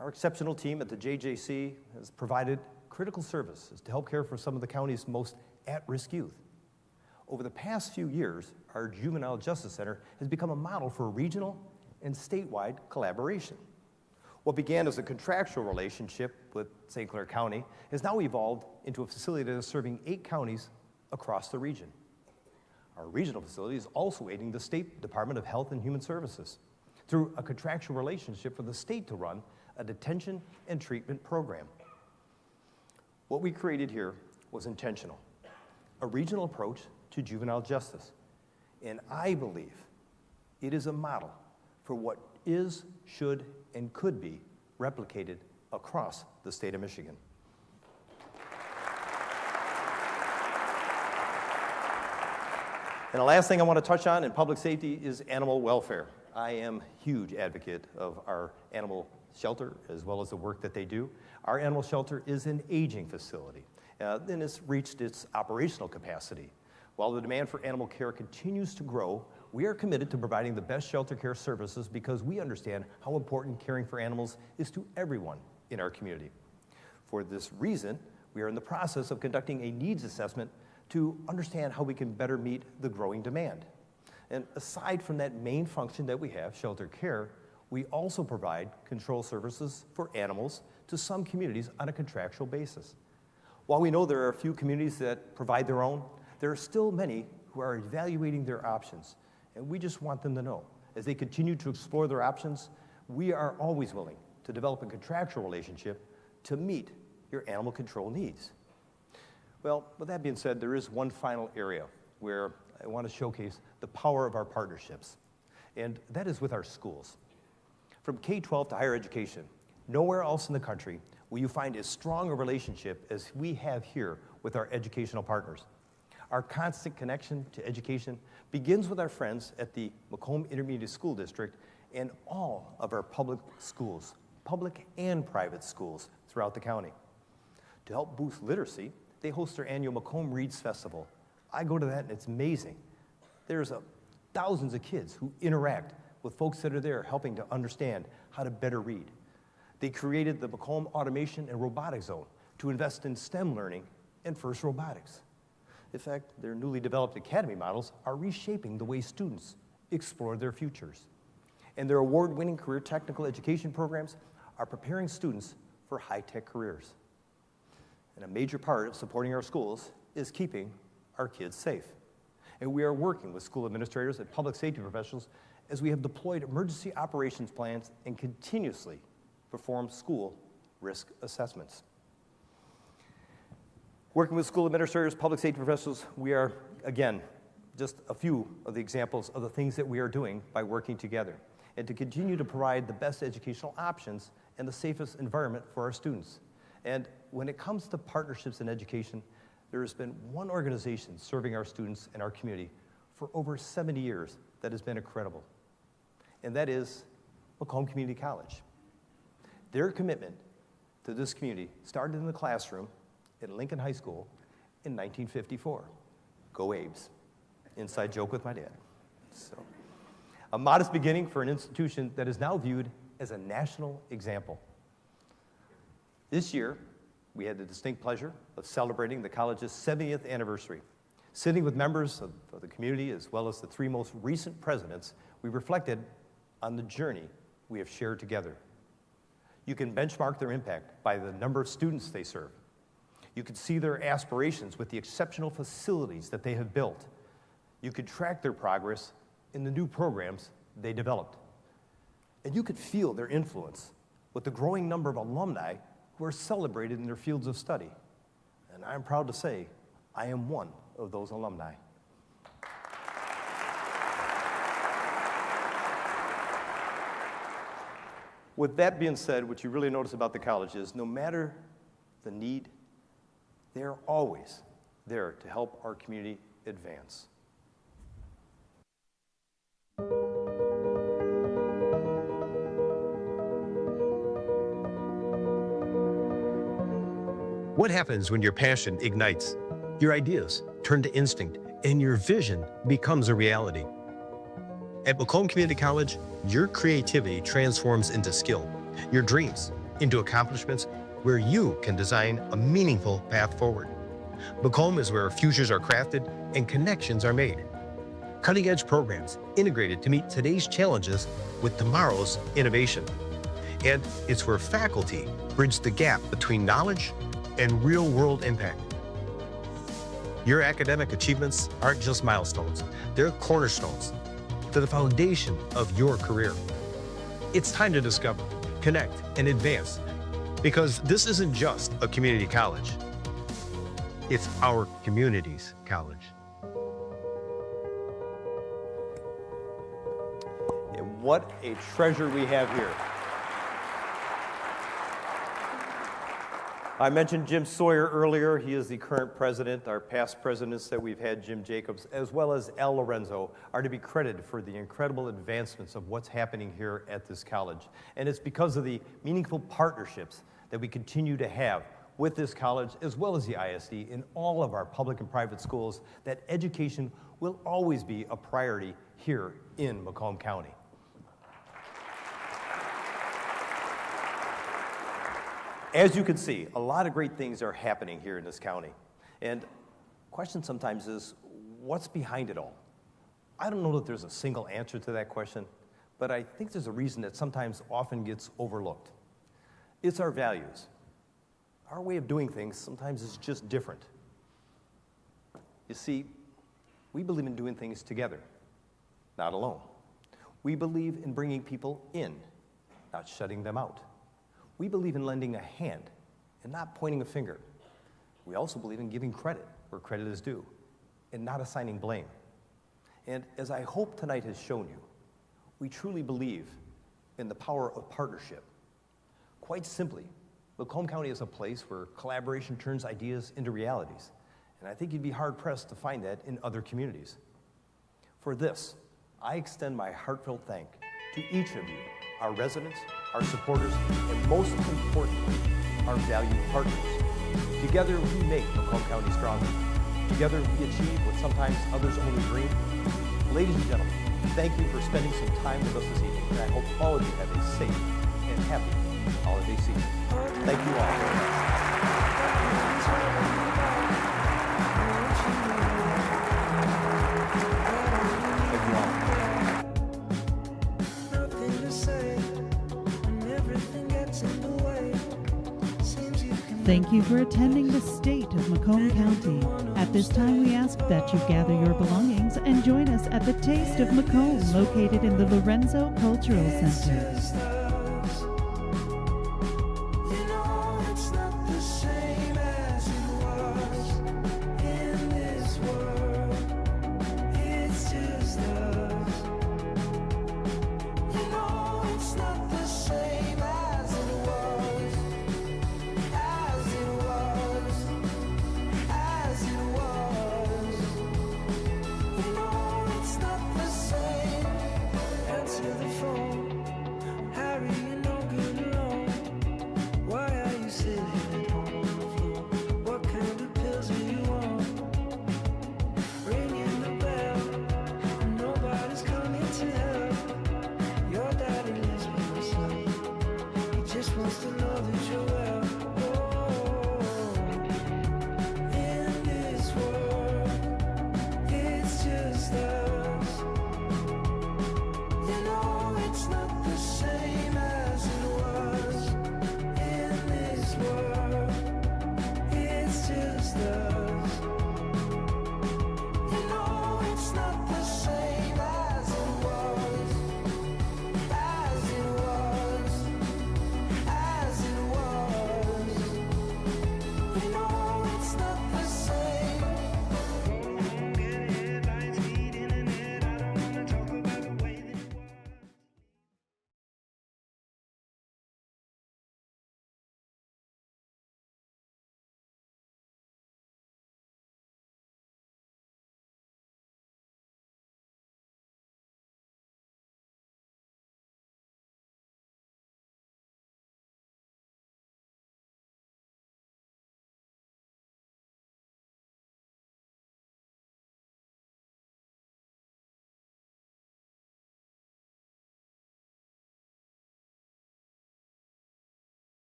Speaker 8: Our exceptional team at the JJC has provided critical services to help care for some of the county's most at-risk youth. Over the past few years, our Juvenile Justice Center has become a model for regional and statewide collaboration. What began as a contractual relationship with St. Clair County has now evolved into a facility that is serving 8 counties across the region. Our regional facility is also aiding the State Department of Health and Human Services through a contractual relationship for the state to run a detention and treatment program. What we created here was intentional, a regional approach to juvenile justice, and I believe it is a model for what is, should, and could be replicated across the state of Michigan. And the last thing I want to touch on in public safety is animal welfare. I am a huge advocate of our animal shelter as well as the work that they do. Our animal shelter is an aging facility, and it's reached its operational capacity. While the demand for animal care continues to grow, we are committed to providing the best shelter care services because we understand how important caring for animals is to everyone in our community. For this reason, we are in the process of conducting a needs assessment to understand how we can better meet the growing demand. And aside from that main function that we have, shelter care, we also provide control services for animals to some communities on a contractual basis. While we know there are a few communities that provide their own, there are still many who are evaluating their options, and we just want them to know, as they continue to explore their options, we are always willing to develop a contractual relationship to meet your animal control needs. Well, with that being said, there is one final area where I want to showcase the power of our partnerships, and that is with our schools. From K-12 to higher education, nowhere else in the country will you find as strong a relationship as we have here with our educational partners. Our constant connection to education begins with our friends at the Macomb Intermediate School District and all of our public schools, public and private schools throughout the county. To help boost literacy, they host their annual Macomb Reads Festival. I go to that and it's amazing. There's thousands of kids who interact with folks that are there helping to understand how to better read. They created the Macomb Automation and Robotics Zone to invest in STEM learning and FIRST Robotics. In fact, their newly developed academy models are reshaping the way students explore their futures. And their award-winning career technical education programs are preparing students for high-tech careers. And a major part of supporting our schools is keeping our kids safe. And we are working with school administrators and public safety professionals as we have deployed emergency operations plans and continuously perform school risk assessments. Working with school administrators, public safety professionals, we are, again, just a few of the examples of the things that we are doing by working together, and to continue to provide the best educational options and the safest environment for our students. And when it comes to partnerships in education, there has been one organization serving our students and our community for over 70 years that has been incredible, and that is Macomb Community College. Their commitment to this community started in the classroom at Lincoln High School in 1954. Go Abes. Inside joke with my dad. So, a modest beginning for an institution that is now viewed as a national example. This year, we had the distinct pleasure of celebrating the college's 70th anniversary. Sitting with members of the community, as well as the three most recent presidents, we reflected on the journey we have shared together. You can benchmark their impact by the number of students they serve. You could see their aspirations with the exceptional facilities that they have built. You could track their progress in the new programs they developed. And you could feel their influence with the growing number of alumni who are celebrated in their fields of study. And I'm proud to say, I am one of those alumni. With that being said, what you really notice about the college is no matter the need, they are always there to help our community advance.
Speaker 9: What happens when your passion ignites? Your ideas turn to instinct, and your vision becomes a reality. At Macomb Community College, your creativity transforms into skill, your dreams into accomplishments where you can design a meaningful path forward. Macomb is where futures are crafted and connections are made. Cutting-edge programs integrated to meet today's challenges with tomorrow's innovation. And it's where faculty bridge the gap between knowledge and real-world impact. Your academic achievements aren't just milestones, they're cornerstones to the foundation of your career. It's time to discover, connect, and advance, because this isn't just a community college. It's our community's college.
Speaker 8: And what a treasure we have here. I mentioned Jim Sawyer earlier. He is the current president. Our past presidents that we've had, Jim Jacobs, as well as Al Lorenzo, are to be credited for the incredible advancements of what's happening here at this college. And it's because of the meaningful partnerships that we continue to have with this college, as well as the ISD, in all of our public and private schools, that education will always be a priority here in Macomb County. As you can see, a lot of great things are happening here in this county. And the question sometimes is, what's behind it all? I don't know that there's a single answer to that question, but I think there's a reason that sometimes often gets overlooked. It's our values. Our way of doing things sometimes is just different. You see, we believe in doing things together, not alone. We believe in bringing people in, not shutting them out. We believe in lending a hand and not pointing a finger. We also believe in giving credit where credit is due and not assigning blame. And as I hope tonight has shown you, we truly believe in the power of partnership. Quite simply, Macomb County is a place where collaboration turns ideas into realities. And I think you'd be hard-pressed to find that in other communities. For this, I extend my heartfelt thanks to each of you, our residents, our supporters, and most importantly, our valued partners. Together, we make Macomb County stronger. Together, we achieve what sometimes others only dream. Ladies and gentlemen, thank you for spending some time with us this evening, and I hope all of you have a safe and happy holiday season. Thank you all.
Speaker 5: Thank you for attending the State of Macomb County. At this time, we ask that you gather your belongings and join us at the Taste of Macomb, located in the Lorenzo Cultural Center.
Speaker 1: supposed to